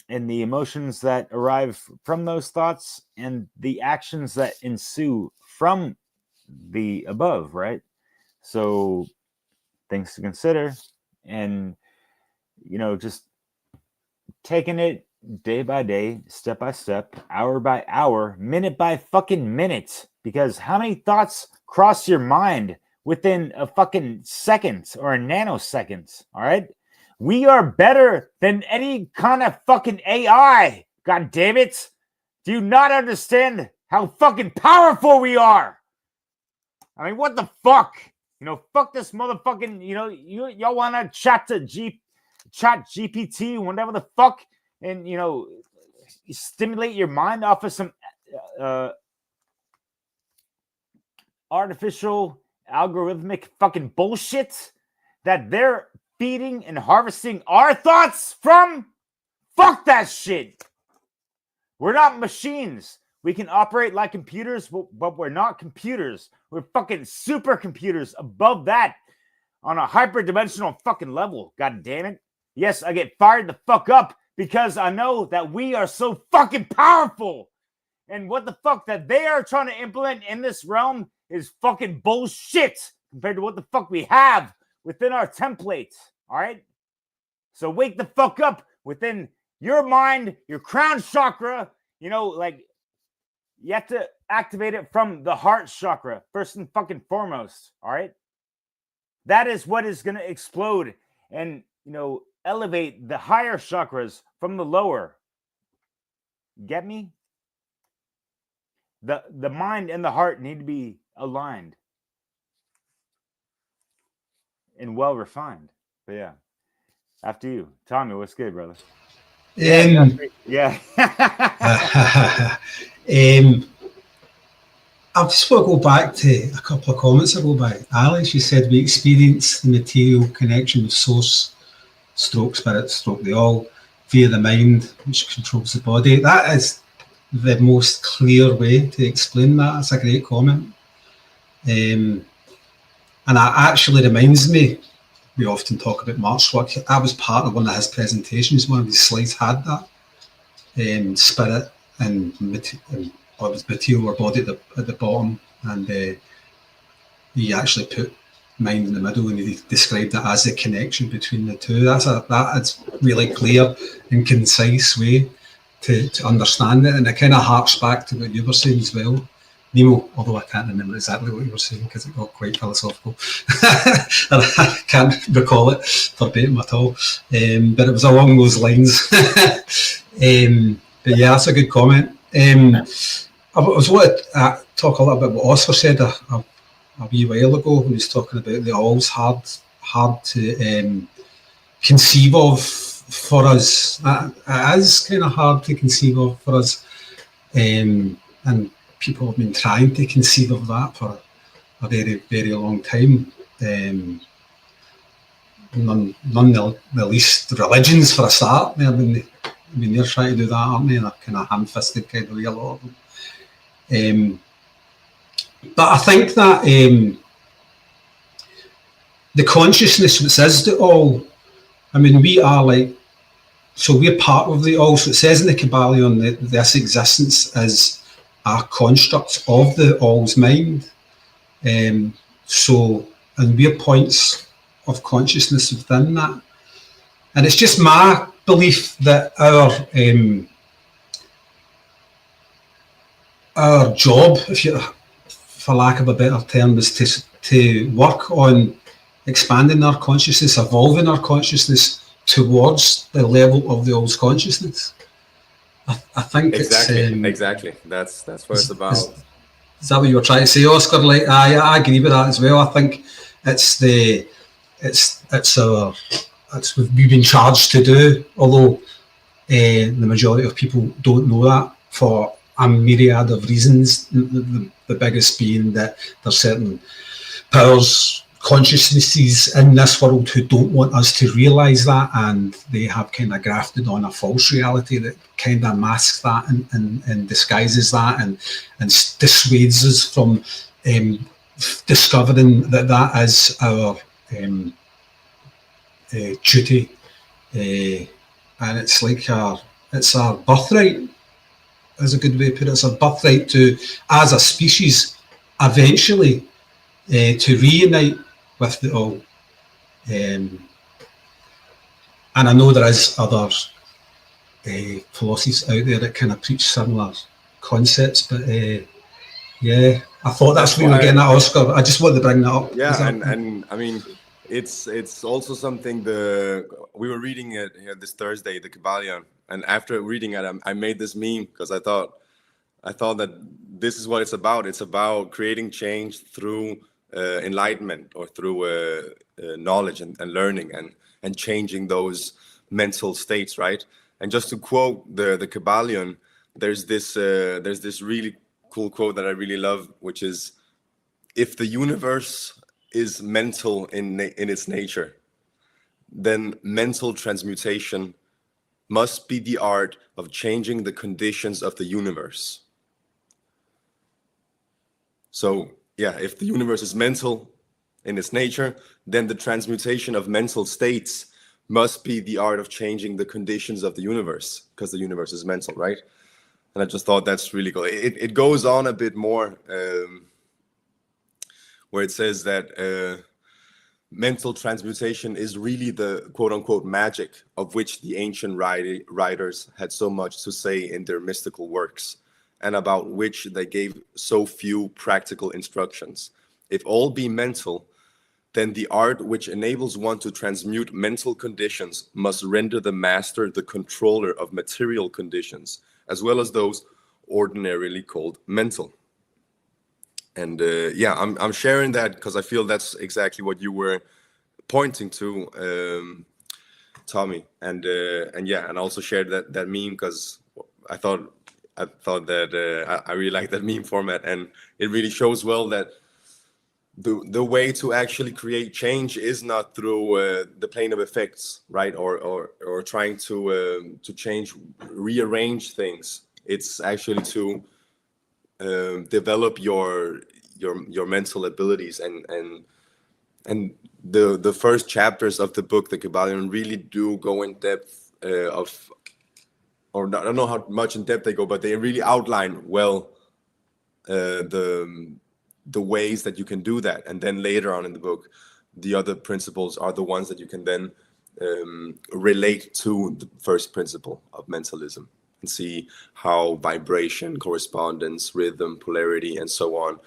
and the emotions that arrive from those thoughts and the actions that ensue from the above, right? So things to consider, and, you know, just taking it day by day, step by step, hour by hour, minute by fucking minute, because how many thoughts cross your mind within a fucking second or a nanosecond? All right, we are better than any kind of fucking AI. God damn it, do you not understand how fucking powerful we are? I mean, what the fuck? You know, fuck this motherfucking, you know, y'all want to chat GPT, whatever the fuck, and, you know, stimulate your mind off of some artificial algorithmic fucking bullshit that they're feeding and harvesting our thoughts from? Fuck that shit. We're not machines. We can operate like computers, but we're not computers. We're fucking supercomputers above that on a hyperdimensional fucking level. God damn it. Yes, I get fired the fuck up because I know that we are so fucking powerful. And what the fuck that they are trying to implement in this realm is fucking bullshit compared to what the fuck we have within our template. All right? So wake the fuck up within your mind, your crown chakra. You know, like, you have to activate it from the heart chakra, first and fucking foremost. All right? That is what is going to explode and, you know, elevate the higher chakras from the lower. Get me? The mind and the heart need to be aligned and well refined. But yeah, after you, Tommy. What's good, brother? Yeah. I just want to go back to a couple of comments ago by Ali. She said we experience the material connection with source, stroke spirit, stroke the all, via the mind, which controls the body. That is the most clear way to explain that. It's a great comment. And that actually reminds me, we often talk about Mark's work. I was part of one of his presentations. One of his slides had that. Spirit and material or body at the bottom. And he actually put mind in the middle, and he described it as the connection between the two. That's really clear and concise way to understand it, and it kind of harks back to what you were saying as well, Nemo, although I can't remember exactly what you were saying because it got quite philosophical. And I can't recall it verbatim at all, but it was along those lines. But yeah, that's a good comment. I was wanting to talk a little bit what Oscar said a wee while ago when he was talking about the all's hard to conceive of for us. It is kind of hard to conceive of for us, and people have been trying to conceive of that for a very, very long time. None the least religions for a start. They're trying to do that, aren't they? They're kind of ham-fisted kind of way, a lot of them. But I think that the consciousness which is the all, I mean, we are like, so we're part of the all. So it says in the KYBALION that this existence is a construct of the all's mind. So, and we're points of consciousness within that. And it's just my belief that our job, for lack of a better term, is to work on expanding our consciousness, evolving our consciousness towards the level of the all's consciousness. I think exactly. That's what it's about. Is that what you were trying to say, Oscar? Like, I agree with that as well. I think it's we've been charged to do, although the majority of people don't know that for a myriad of reasons. The biggest being that there's certain powers, consciousnesses in this world who don't want us to realise that, and they have kind of grafted on a false reality that kind of masks that and disguises that and dissuades us from discovering that is our duty, and it's like it's our birthright, is a good way to put it. It's our birthright to, as a species, eventually to reunite with the all. And I know there is other philosophies out there that kind of preach similar concepts, but yeah, I thought that's what we were getting at, Oscar. I just wanted to bring that up. Yeah, and I mean, it's also something we were reading it here this Thursday, the KYBALION, and after reading it, I made this meme because I thought that this is what it's about. It's about creating change through enlightenment, or through knowledge and learning and changing those mental states, right? And just to quote the KYBALION, there's this really cool quote that I really love, which is, if the universe is mental in its nature, then mental transmutation must be the art of changing the conditions of the universe. So yeah, if the universe is mental in its nature, then the transmutation of mental states must be the art of changing the conditions of the universe, because the universe is mental, right? And I just thought that's really cool. It goes on a bit more, where it says that mental transmutation is really the quote-unquote magic of which the ancient writers had so much to say in their mystical works, and about which they gave so few practical instructions. If all be mental, then the art which enables one to transmute mental conditions must render the master the controller of material conditions, as well as those ordinarily called mental. And yeah, I'm sharing that because I feel that's exactly what you were pointing to, Tommy. And yeah, and I also shared that meme because I thought that I really like that meme format, and it really shows well that the way to actually create change is not through the plane of effects, right? Or trying to change, rearrange things. It's actually to develop your mental abilities, and the first chapters of the book, the KYBALION, really do go in depth I don't know how much in depth they go, but they really outline well the ways that you can do that. And then later on in the book, the other principles are the ones that you can then relate to the first principle of mentalism, and see how vibration, correspondence, rhythm, polarity, and so on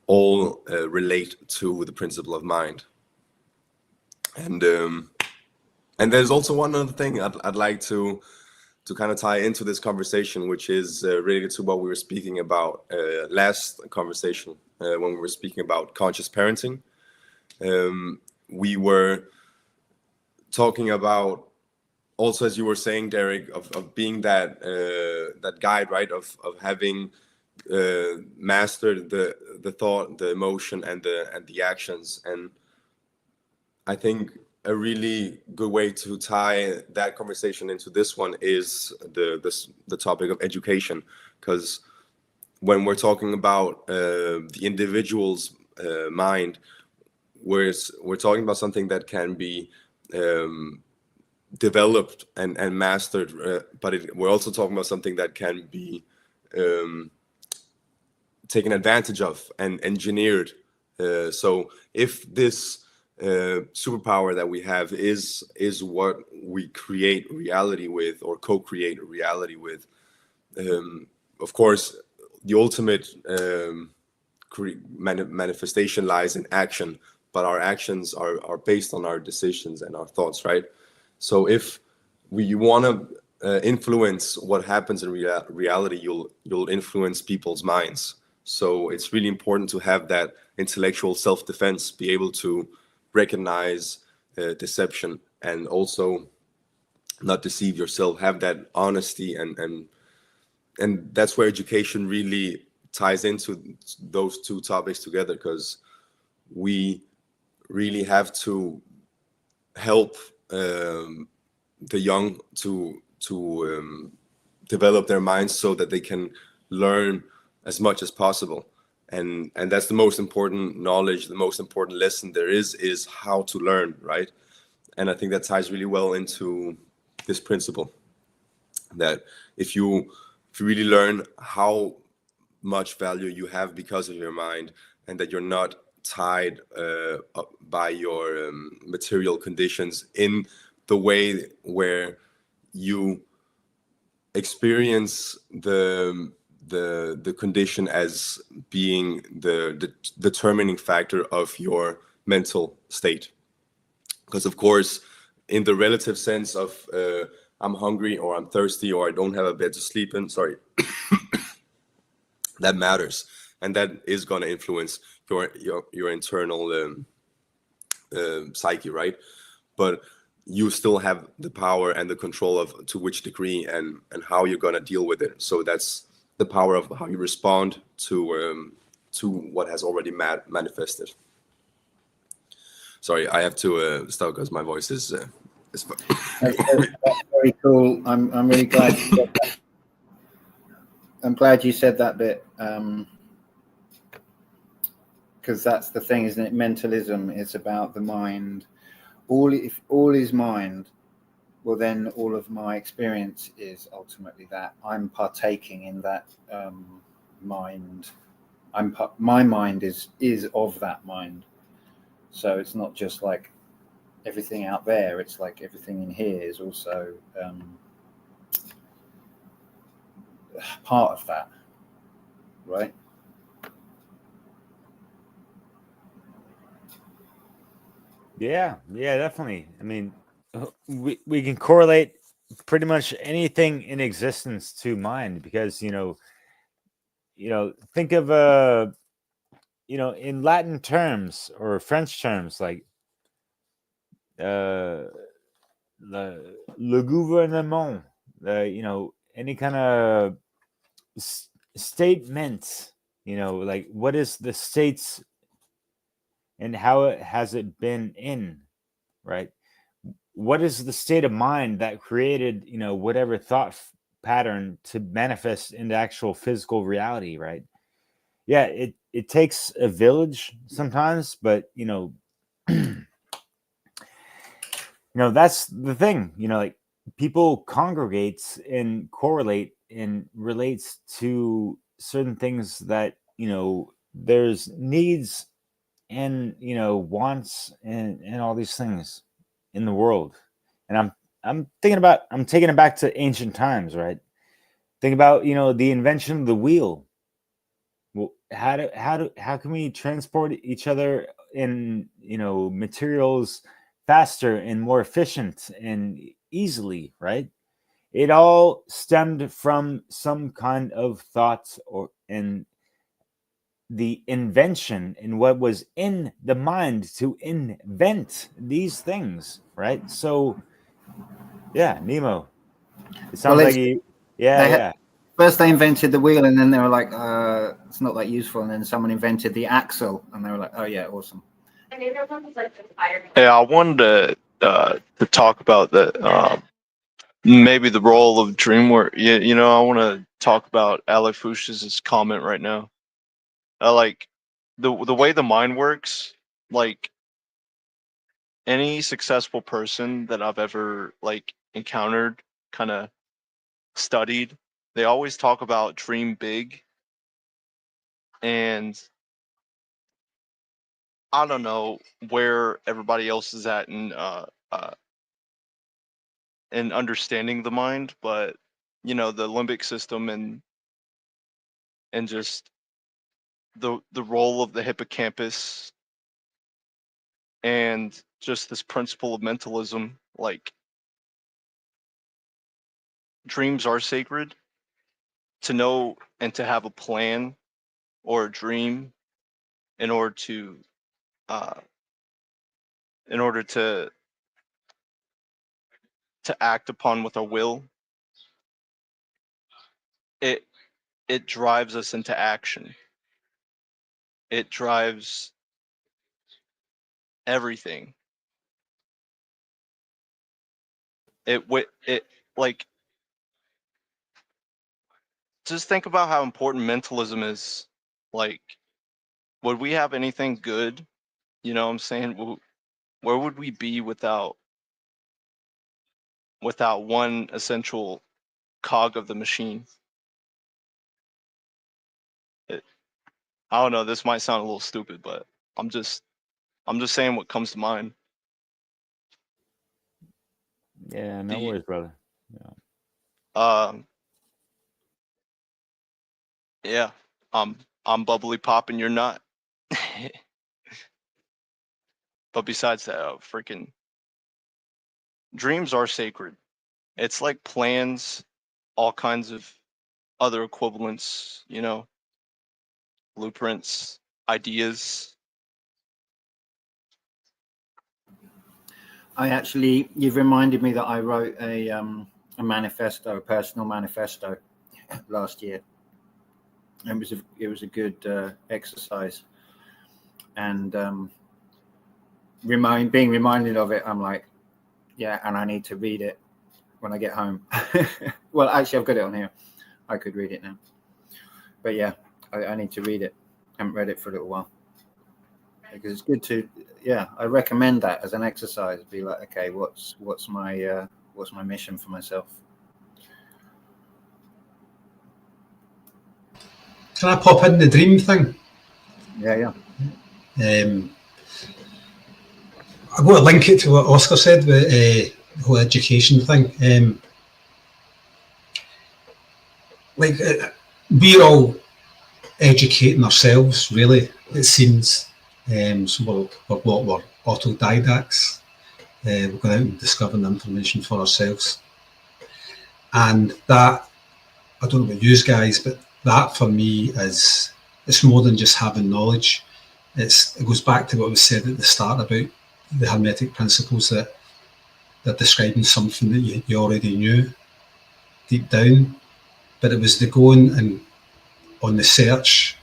all relate to the principle of mind. And there's also one other thing I'd like to kind of tie into this conversation, which is related to what we were speaking about last conversation, when we were speaking about conscious parenting. We were talking about, also, as you were saying, Derek, of being that guide, right, of having mastered the thought, the emotion, and the actions. And I think a really good way to tie that conversation into this one is the topic of education, because when we're talking about the individual's mind, we're talking about something that can be developed and mastered, but we're also talking about something that can be taken advantage of and engineered. So if this superpower that we have is what we create reality with, or co-create reality with, of course the ultimate manifestation lies in action, but our actions are based on our decisions and our thoughts, right? So if we want to influence what happens in reality, you'll influence people's minds. So it's really important to have that intellectual self-defense, be able to recognize deception, and also not deceive yourself, have that honesty, and that's where education really ties into those two topics together, because we really have to help the young to develop their minds so that they can learn as much as possible. And that's the most important knowledge, the most important lesson there is how to learn, right? And I think that ties really well into this principle, that if you really learn how much value you have because of your mind, and that you're not tied up by your material conditions in the way where you experience the condition as being the determining factor of your mental state. Because of course, in the relative sense of I'm hungry, or I'm thirsty, or I don't have a bed to sleep in, that matters, and that is going to influence your internal psyche, right? But you still have the power and the control of to which degree and how you're going to deal with it. So that's the power of how you respond to to what has already manifested. Sorry, I have to stop because my voice is That's very cool. I'm really glad. I'm glad you said that bit, because that's the thing, isn't it? Mentalism is about the mind. If all is mind, well, then all of my experience is ultimately that I'm partaking in that mind. My mind is of that mind. So it's not just like everything out there. It's like everything in here is also part of that, right? Yeah, definitely. I mean, we can correlate pretty much anything in existence to mind, because think of in Latin terms or French terms, like le gouvernement, any kind of statement, like what is the state's and how has it been in, right? What is the state of mind that created, whatever thought pattern to manifest into actual physical reality, right? Yeah, it takes a village sometimes, but that's the thing, like people congregate and correlate and relates to certain things that, there's needs and, wants and all these things in the world. And I'm taking it back to ancient times, right? Think about, the invention of the wheel. Well, how can we transport each other in, materials faster and more efficient and easily, right? It all stemmed from some kind of thought and the invention and what was in the mind to invent these things, right? So yeah, Nemo. It sounds Well, like first they invented the wheel, and then they were like, it's not that useful. And then someone invented the axle, and they were like, oh yeah, awesome. Yeah, I wanted to talk about the maybe the role of dream work. I want to talk about Alec Fuchs's comment right now. Like the way the mind works. Like any successful person that I've ever like encountered, kind of studied, they always talk about dream big. And I don't know where everybody else is at in understanding the mind, but the limbic system and just the role of the hippocampus and just this principle of mentalism, like dreams are sacred. To know and to have a plan or a dream in order to act upon with our will, it drives us into action. It drives everything. It like, just think about how important mentalism is. Like, would we have anything good? You know what I'm saying? Where would we be without one essential cog of the machine? I don't know, this might sound a little stupid, but I'm just saying what comes to mind. Yeah, no worries, brother. Yeah, I'm bubbly pop and you're not. But besides that, freaking dreams are sacred. It's like plans, all kinds of other equivalents, blueprints, ideas. You've reminded me that I wrote a manifesto, a personal manifesto last year. It was a good exercise, and being reminded of it, I'm like, yeah, and I need to read it when I get home. Well, actually, I've got it on here. I could read it now, but yeah, I need to read it. I haven't read it for a little while because it's good to. Yeah, I recommend that as an exercise. Be like, okay, what's my mission for myself? Can I pop in the dream thing? Yeah. I'm going to link it to what Oscar said with the whole education thing. We're all educating ourselves, really, it seems. So we're autodidacts. We're going out and discovering information for ourselves. And that, I don't know about you guys, but that for me it's more than just having knowledge. It goes back to what was said at the start about the Hermetic principles, that they're describing something that you already knew deep down, but it was the going and on the search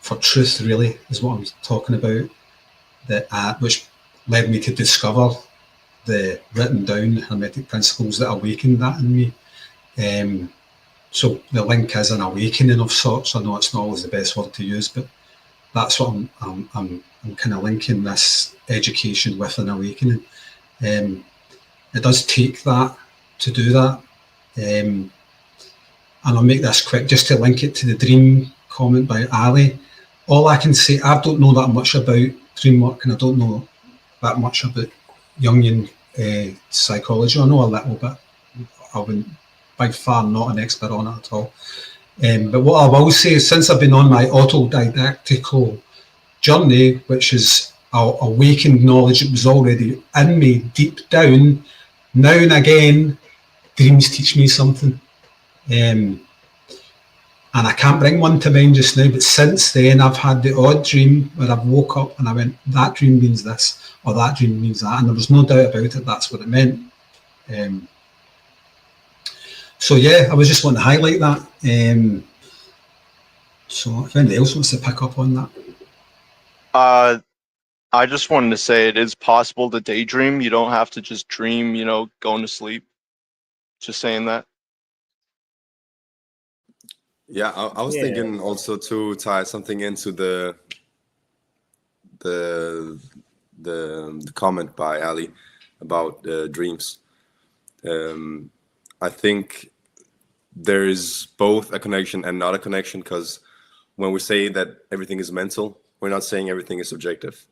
for truth, really, is what I'm talking about, which led me to discover the written down Hermetic principles that awakened that in me. So the link is an awakening of sorts. I know it's not always the best word to use, but that's what I'm kind of linking this education with an awakening. It does take that to do that. And I'll make this quick, just to link it to the dream comment by Ali. All I can say, I don't know that much about dream work, and I don't know that much about Jungian psychology. I know a little bit. I'm by far not an expert on it at all. But what I will say is, since I've been on my autodidactical journey, which is awakened knowledge that was already in me deep down, now and again, dreams teach me something. And I can't bring one to mind just now, but since then I've had the odd dream where I've woke up and I went, that dream means this, or that dream means that, and there was no doubt about it, that's what it meant. So yeah, I was just wanting to highlight that. So if anybody else wants to pick up on that. I just wanted to say it is possible to daydream. You don't have to just dream, going to sleep. Just saying that. Yeah, I was thinking also to tie something into the comment by Ali about dreams. I think there is both a connection and not a connection, because when we say that everything is mental, we're not saying everything is subjective.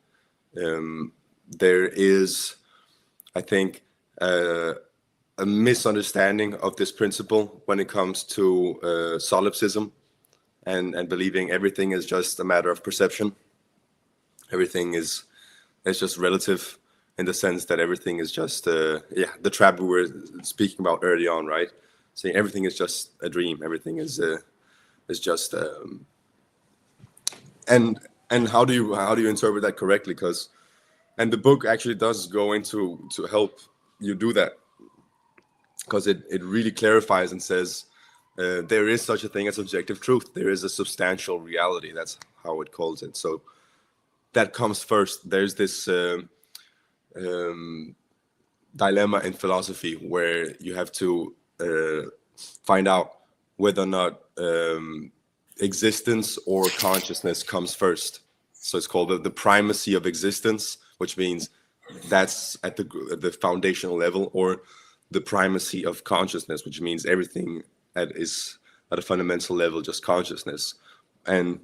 There is, I think, a misunderstanding of this principle when it comes to solipsism and believing everything is just a matter of perception. Everything is just relative, in the sense that everything is just the trap we were speaking about early on, right? Saying everything is just a dream, everything is just and how do you interpret that correctly? Because the book actually does go into to help you do that, because it really clarifies and says there is such a thing as objective truth. There is a substantial reality. That's how it calls it. So that comes first. There's this dilemma in philosophy where you have to find out whether or not existence or consciousness comes first. So it's called the primacy of existence, which means that's at the foundational level, or the primacy of consciousness, which means everything is at a fundamental level just consciousness. And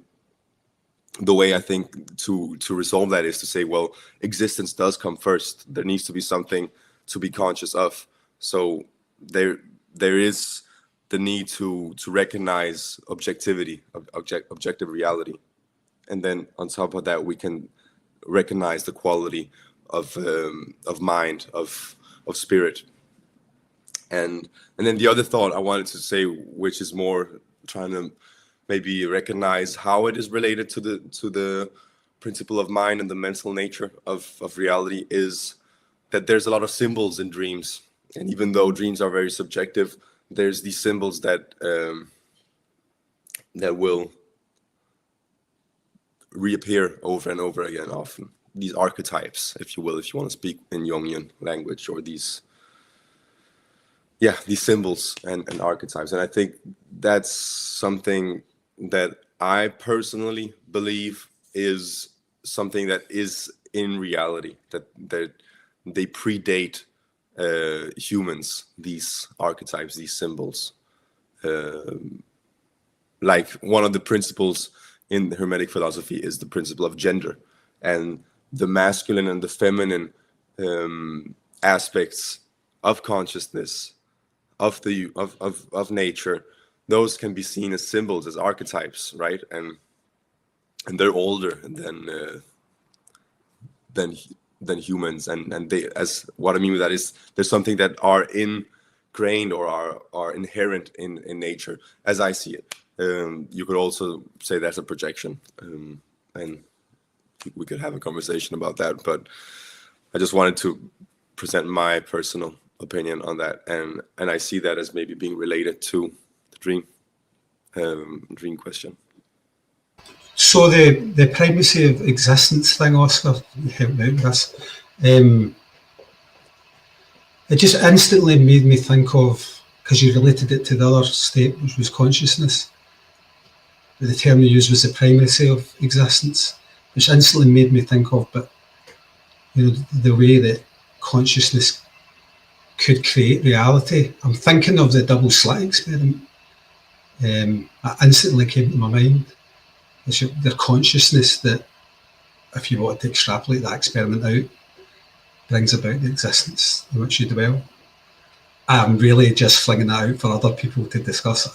the way I think to resolve that is to say, well, existence does come first. There needs to be something to be conscious of. So there is the need to recognize objectivity, objective reality, and then on top of that, we can recognize the quality of mind, of spirit. And then the other thought I wanted to say, which is more trying to maybe recognize how it is related to the principle of mind and the mental nature of reality, is that there's a lot of symbols in dreams. And even though dreams are very subjective, there's these symbols that will reappear over and over again often. These archetypes, if you will, if you want to speak in Jungian language, or these symbols and archetypes. And I think that's something that I personally believe is something that is in reality, that they predate humans, these archetypes, these symbols. Like one of the principles in the Hermetic philosophy is the principle of gender, and the masculine and the feminine aspects of consciousness, of nature, those can be seen as symbols, as archetypes, right? And they're older than humans, and they, as what I mean with that is there's something that are ingrained or are inherent in nature, as I see it. You could also say that's a projection, and we could have a conversation about that, but I just wanted to present my personal opinion on that, and I see that as maybe being related to the dream question. So the primacy of existence thing, Oscar, you helped me out with this. It just instantly made me think of, because you related it to the other state, which was consciousness. The term you used was the primacy of existence, which instantly made me think of, but you know, the way that consciousness could create reality. I'm thinking of the double slit experiment. That instantly came to my mind. It's their consciousness that, if you want to extrapolate that experiment out, brings about the existence in which you dwell. I'm really just flinging that out for other people to discuss.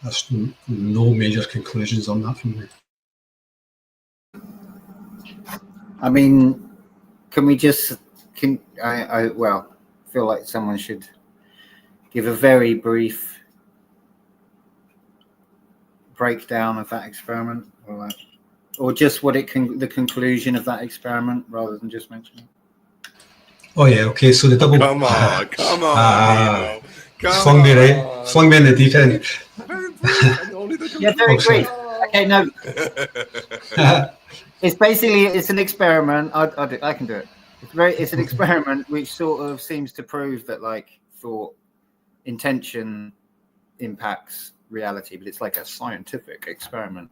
There's no major conclusions on that from me. I mean, can we just, I feel like someone should give a very brief breakdown of that experiment, or just what the conclusion of that experiment, rather than just mentioning. Oh yeah, okay. So the double. Come on, Nemo. Flung me in the deep end. Yeah, very brief. Okay, no. It's basically, it's an experiment. I can do it. It's an experiment which sort of seems to prove that, like, thought, intention impacts reality, but it's like a scientific experiment.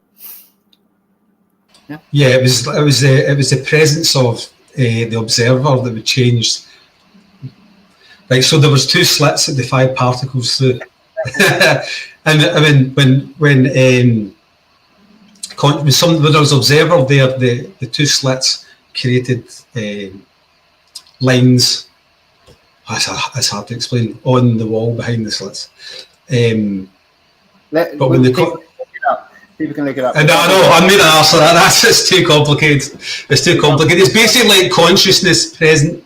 Yeah, it was the presence of the observer that would change. Like, so there was two slits that the 5 particles through, and I mean when there was observer there, the 2 slits created lines. It's hard to explain, on the wall behind the slits. But when people can look it up. And I know, I made an arse of that. That's just too complicated. It's too complicated. It's basically like consciousness present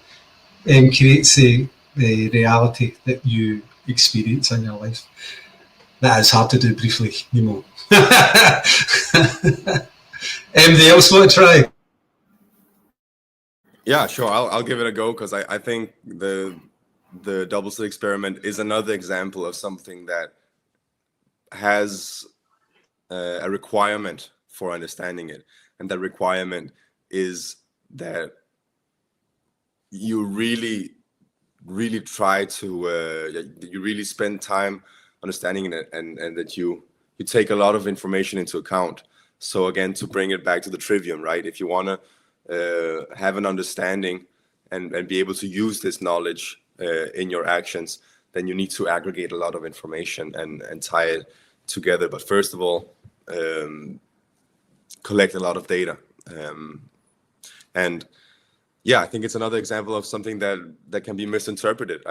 creates the reality that you experience in your life. That is hard to do briefly, Nemo. Anybody else want to try? Yeah, sure. I'll give it a go, because I think the double slit experiment is another example of something that has a requirement for understanding it, and that requirement is that you really try to you really spend time understanding it, and that you take a lot of information into account. So again, to bring it back to the trivium, right? If you want to have an understanding and be able to use this knowledge in your actions, then you need to aggregate a lot of information and tie it together. But first of all, collect a lot of data. And yeah, I think it's another example of something that can be misinterpreted.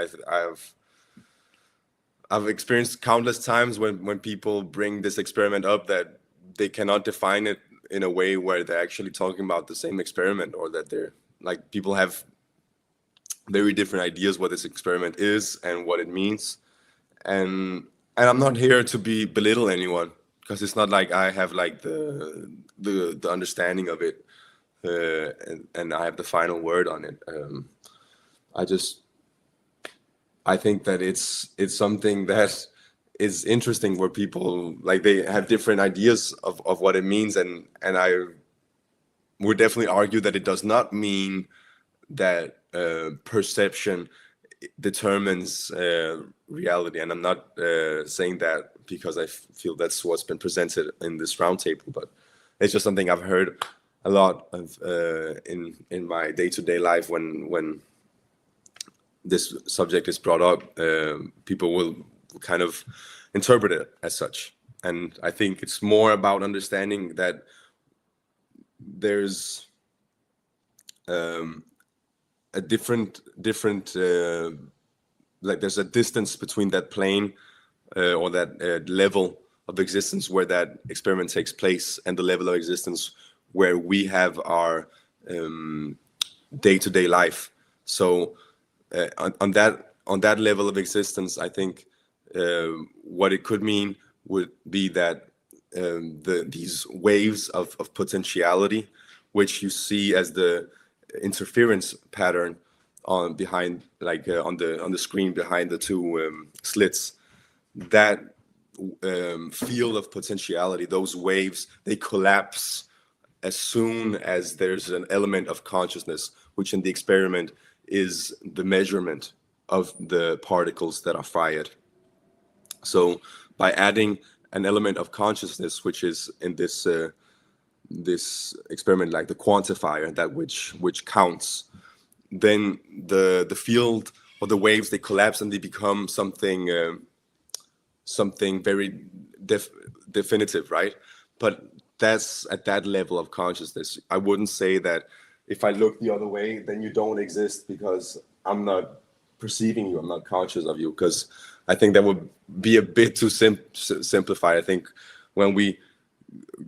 I've experienced countless times when people bring this experiment up that they cannot define it in a way where they're actually talking about the same experiment, or that they're like, people have very different ideas what this experiment is and what it means. And I'm not here to belittle anyone, because it's not like I have like the understanding of it, and I have the final word on it. I think that it's something that is interesting, where people, like, they have different ideas of what it means, and would definitely argue that it does not mean that perception determines reality. And I'm not saying that because I feel that's what's been presented in this roundtable, but it's just something I've heard a lot of in my day-to-day life when this subject is brought up. People will kind of interpret it as such. And I think it's more about understanding that there's a different like there's a distance between that plane or that level of existence where that experiment takes place and the level of existence where we have our day-to-day life. So on that level of existence, I think what it could mean would be that these waves of potentiality, which you see as the interference pattern on behind, like on the screen behind the two slits, that field of potentiality, those waves, they collapse as soon as there's an element of consciousness, which in the experiment is the measurement of the particles that are fired. So by adding an element of consciousness, which is in this this experiment like the quantifier, that which counts, then the field or the waves, they collapse and they become something something very definitive, right? But that's at that level of consciousness. I wouldn't say that if I look the other way, then you don't exist because I'm not perceiving you, I'm not conscious of you, because I think that would be a bit too simplified. I think when we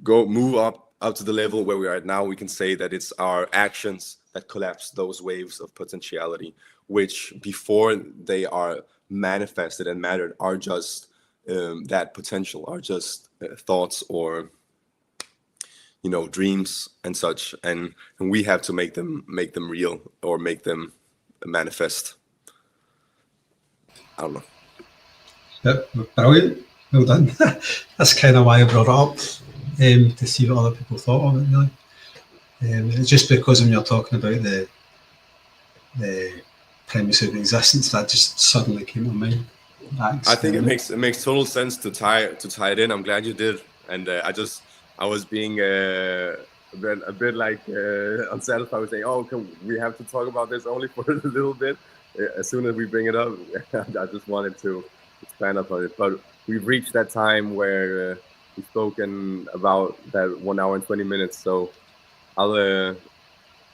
move up to the level where we are at now, we can say that it's our actions that collapse those waves of potentiality, which before they are manifested and mattered are just that potential, are just thoughts or dreams and such, and we have to make them real or make them manifest. I don't know. Yep, brilliant. Well done. That's kind of why I brought it up, to see what other people thought of it, really. It's just because when you're talking about the premise of existence, that just suddenly came to mind. I think it makes total sense to tie it in. I'm glad you did, and I was being a bit like unsatisfied. I was saying, "Oh, we have to talk about this only for a little bit." As soon as we bring it up, I just wanted to expand upon it. But we've reached that time where we've spoken about that 1 hour and 20 minutes. So I'll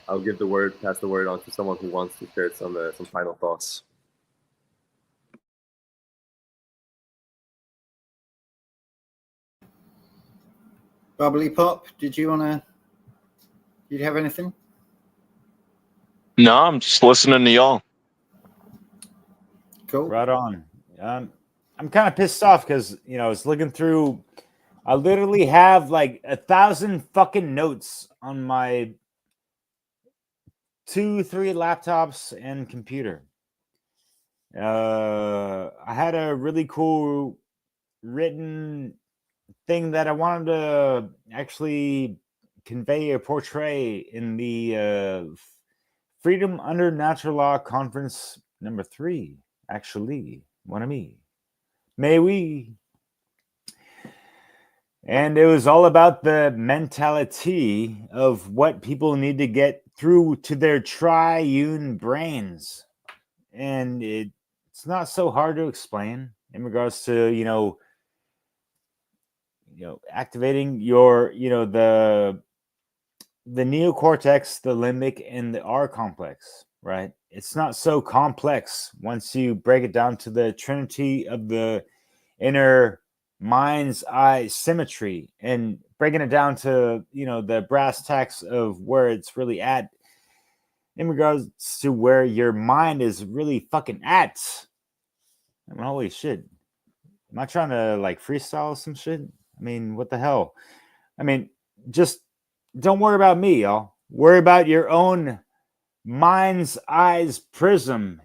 pass the word on to someone who wants to share some final thoughts. Bubbly Pop, did you have anything? No, I'm just listening to y'all. Cool. Right on. I'm kind of pissed off because I was looking through. I literally have like 1,000 fucking notes on my 2-3 laptops and computer. I had a really cool written thing that I wanted to actually convey or portray in the Freedom Under Natural Law Conference number 3. Actually, one of me. May we? And it was all about the mentality of what people need to get through to their triune brains. And it's not so hard to explain in regards to, activating your, the neocortex, the limbic, and the R complex, right? It's not so complex once you break it down to the trinity of the inner mind's eye symmetry and breaking it down to, the brass tacks of where it's really at in regards to where your mind is really fucking at. I mean, holy shit. Am I trying to like freestyle some shit? I mean, what the hell? I mean, just don't worry about me, y'all. Worry about your own mind's eyes prism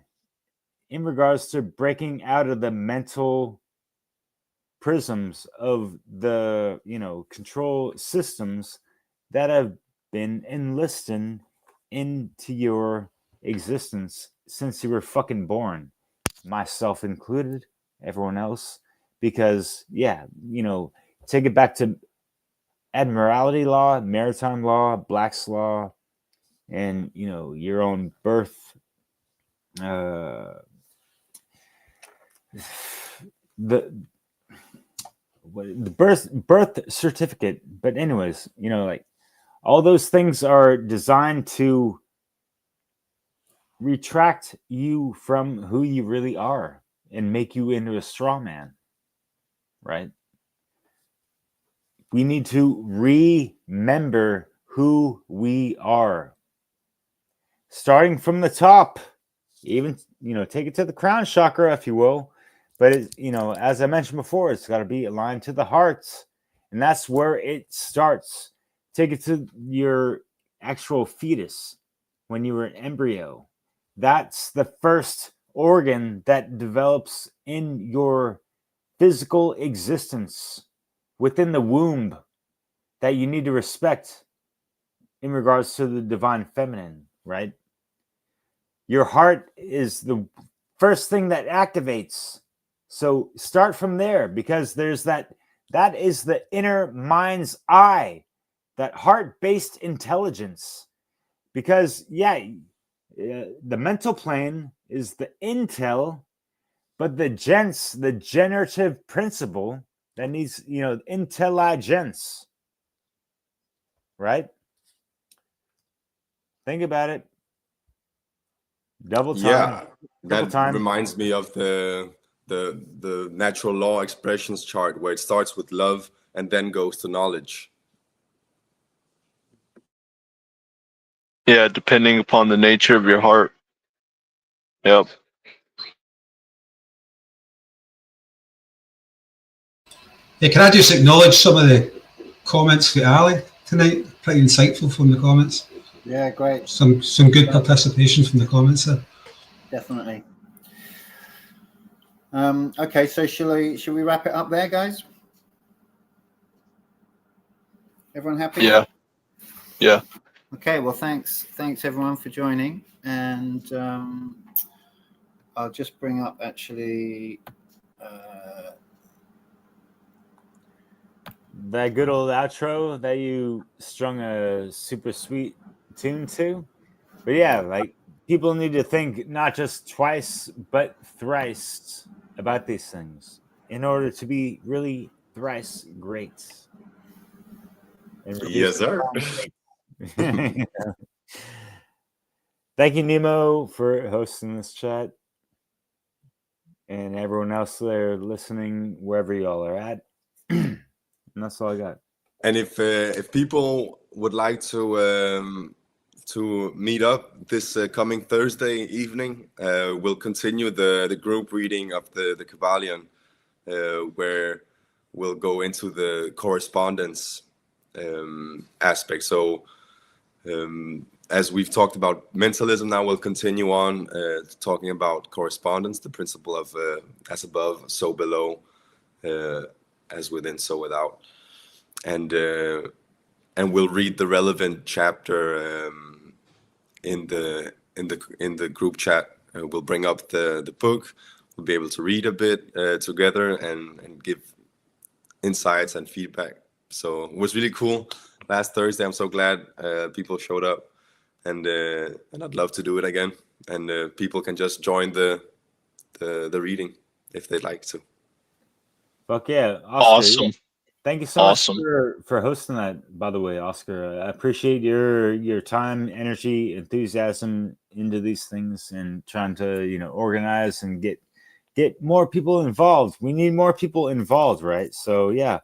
in regards to breaking out of the mental prisms of the, control systems that have been enlisting into your existence since you were fucking born, myself included, everyone else. Because, yeah, take it back to admiralty law, maritime law, Black's law, and, your own birth. The birth certificate. But anyways, like, all those things are designed to retract you from who you really are and make you into a straw man, right? We need to remember who we are, starting from the top, even, take it to the crown chakra, if you will. But as I mentioned before, it's got to be aligned to the heart, and that's where it starts. Take it to your actual fetus when you were an embryo. That's the first organ that develops in your physical existence within the womb that you need to respect in regards to the divine feminine, right? Your heart is the first thing that activates. So start from there, because there's that is the inner mind's eye, that heart-based intelligence. Because, the mental plane is the intel, but the generative principle that needs, intelligence, right? Think about it. Double time. Yeah, Double that time. reminds me of the natural law expressions chart, where it starts with love and then goes to knowledge. Yeah, depending upon the nature of your heart. Yep. Yeah, can I just acknowledge some of the comments for Ali tonight? Pretty insightful from the comments. Yeah, great. Some good participation from the comments there. Definitely. Okay, so shall we wrap it up there, guys? Everyone happy? Yeah. Yeah. Okay, well, thanks everyone for joining, and I'll just bring up actually that good old outro that you strung a super sweet tune to. But yeah, like, people need to think not just twice but thrice about these things in order to be really thrice great. And Yes, sir. Thank you, Nemo, for hosting this chat, and everyone else there listening, wherever y'all are at. And that's all I got. And if people would like to meet up this coming Thursday evening, we'll continue the group reading of the KYBALION, where we'll go into the correspondence aspect. So as we've talked about mentalism, now we'll continue on talking about correspondence, the principle of as above, so below, as within, so without. And we'll read the relevant chapter in the group chat. We'll bring up the book. We'll be able to read a bit together and give insights and feedback. So it was really cool last Thursday. I'm so glad people showed up, and I'd love to do it again. And people can just join the reading if they'd like to. Fuck yeah. Oscar, Awesome. yeah. Thank you so much for hosting that, by the way, Oscar. I appreciate your time, energy, enthusiasm into these things, and trying to, organize and get more people involved. We need more people involved, right? So yeah,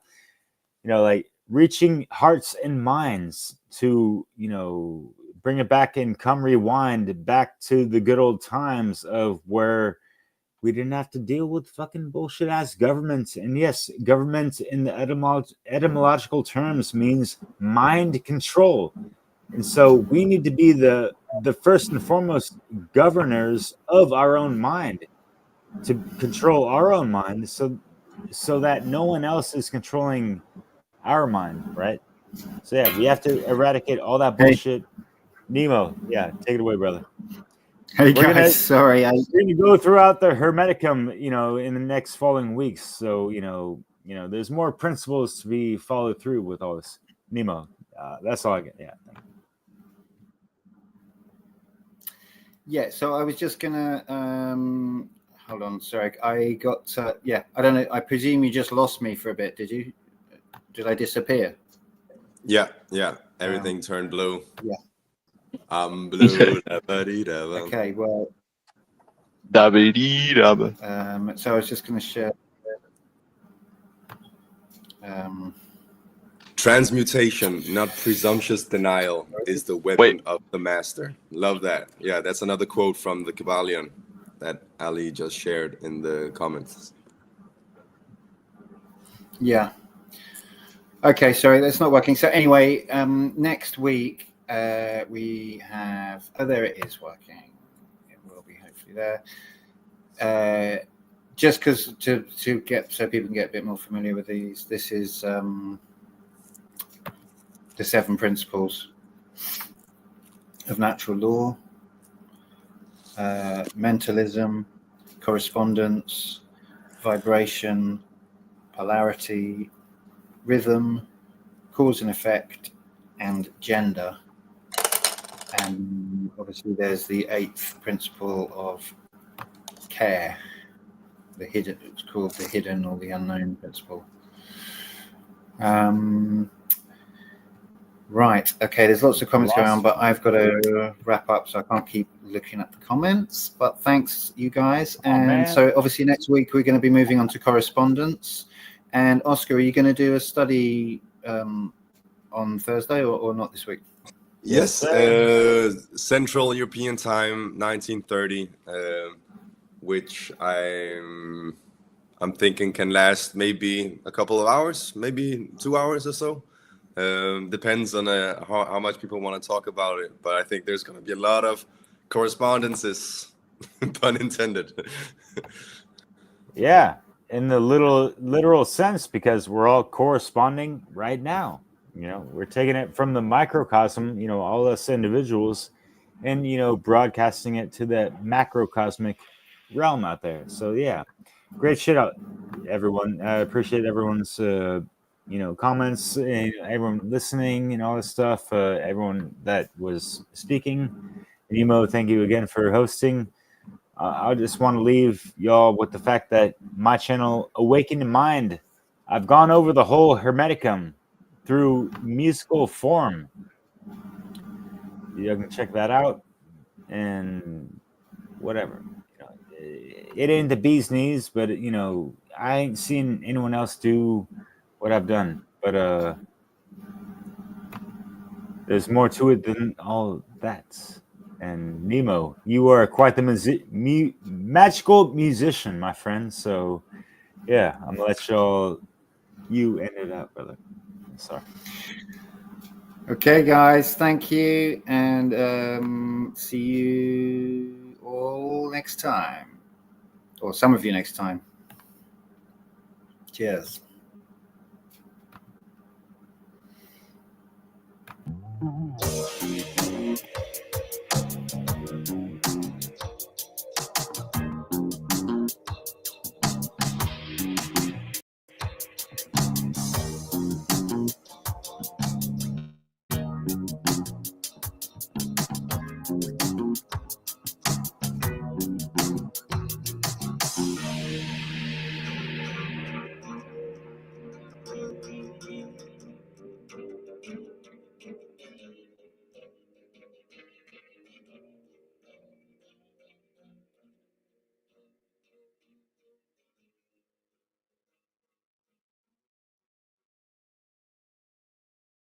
like, reaching hearts and minds to, bring it back and come rewind back to the good old times of where we didn't have to deal with fucking bullshit ass governments. And yes, government in the etymological terms means mind control. And so we need to be the first and foremost governors of our own mind, to control our own mind, so that no one else is controlling our mind, right? So yeah, we have to eradicate all that bullshit. Nemo, yeah, take it away, brother. Hey We're guys, gonna- sorry. We're gonna go throughout the Hermeticum, in the next following weeks. So there's more principles to be followed through with all this. Nemo, that's all I get. Yeah. Yeah, so I was just gonna hold on, sorry. I got I don't know. I presume you just lost me for a bit, did you? Did I disappear? Yeah. Everything turned blue. Yeah. I'm blue. Da-ba-dee-da-ba. Okay, well, Da-ba-dee-da-ba. so I was just gonna share. Transmutation, not presumptuous denial, is the weapon of the master. Love that. Yeah, that's another quote from the KYBALION that Ali just shared in the comments. Yeah. Okay, sorry, that's not working. So anyway, next week we have. Oh, there it is working. It will be hopefully there. Just because to get so people can get a bit more familiar with these. This is the 7 principles of natural law, mentalism, correspondence, vibration, polarity, rhythm, cause and effect, and gender. And obviously there's the 8th principle of care, the hidden. It's called the hidden or the unknown principle. Right. Okay. There's lots of comments going on, but I've got to wrap up, so I can't keep looking at the comments. But thanks, you guys. And so obviously next week we're going to be moving on to correspondence. And Oscar, are you going to do a study on Thursday or not this week? Yes, Central European Time, 1930, which I'm thinking can last maybe a couple of hours, maybe 2 hours or so. Depends on how much people want to talk about it, but I think there's going to be a lot of correspondences, pun intended. Yeah, in the literal sense, because we're all corresponding right now. We're taking it from the microcosm, all us individuals, and broadcasting it to the macrocosmic realm out there. So yeah, great shit out, everyone. I appreciate everyone's comments, and everyone listening and all this stuff. Everyone that was speaking. Nemo, thank you again for hosting. I just want to leave y'all with the fact that my channel, Awakened Mind, I've gone over the whole Hermeticum through musical form. You can check that out, and whatever. It ain't the bee's knees, but I ain't seen anyone else do what I've done. But there's more to it than all that. And Nemo, you are quite the magical musician, my friend. So yeah, I'm gonna let you end it out, brother. Sorry. Okay, guys, thank you, and see you all next time, or some of you next time. Cheers.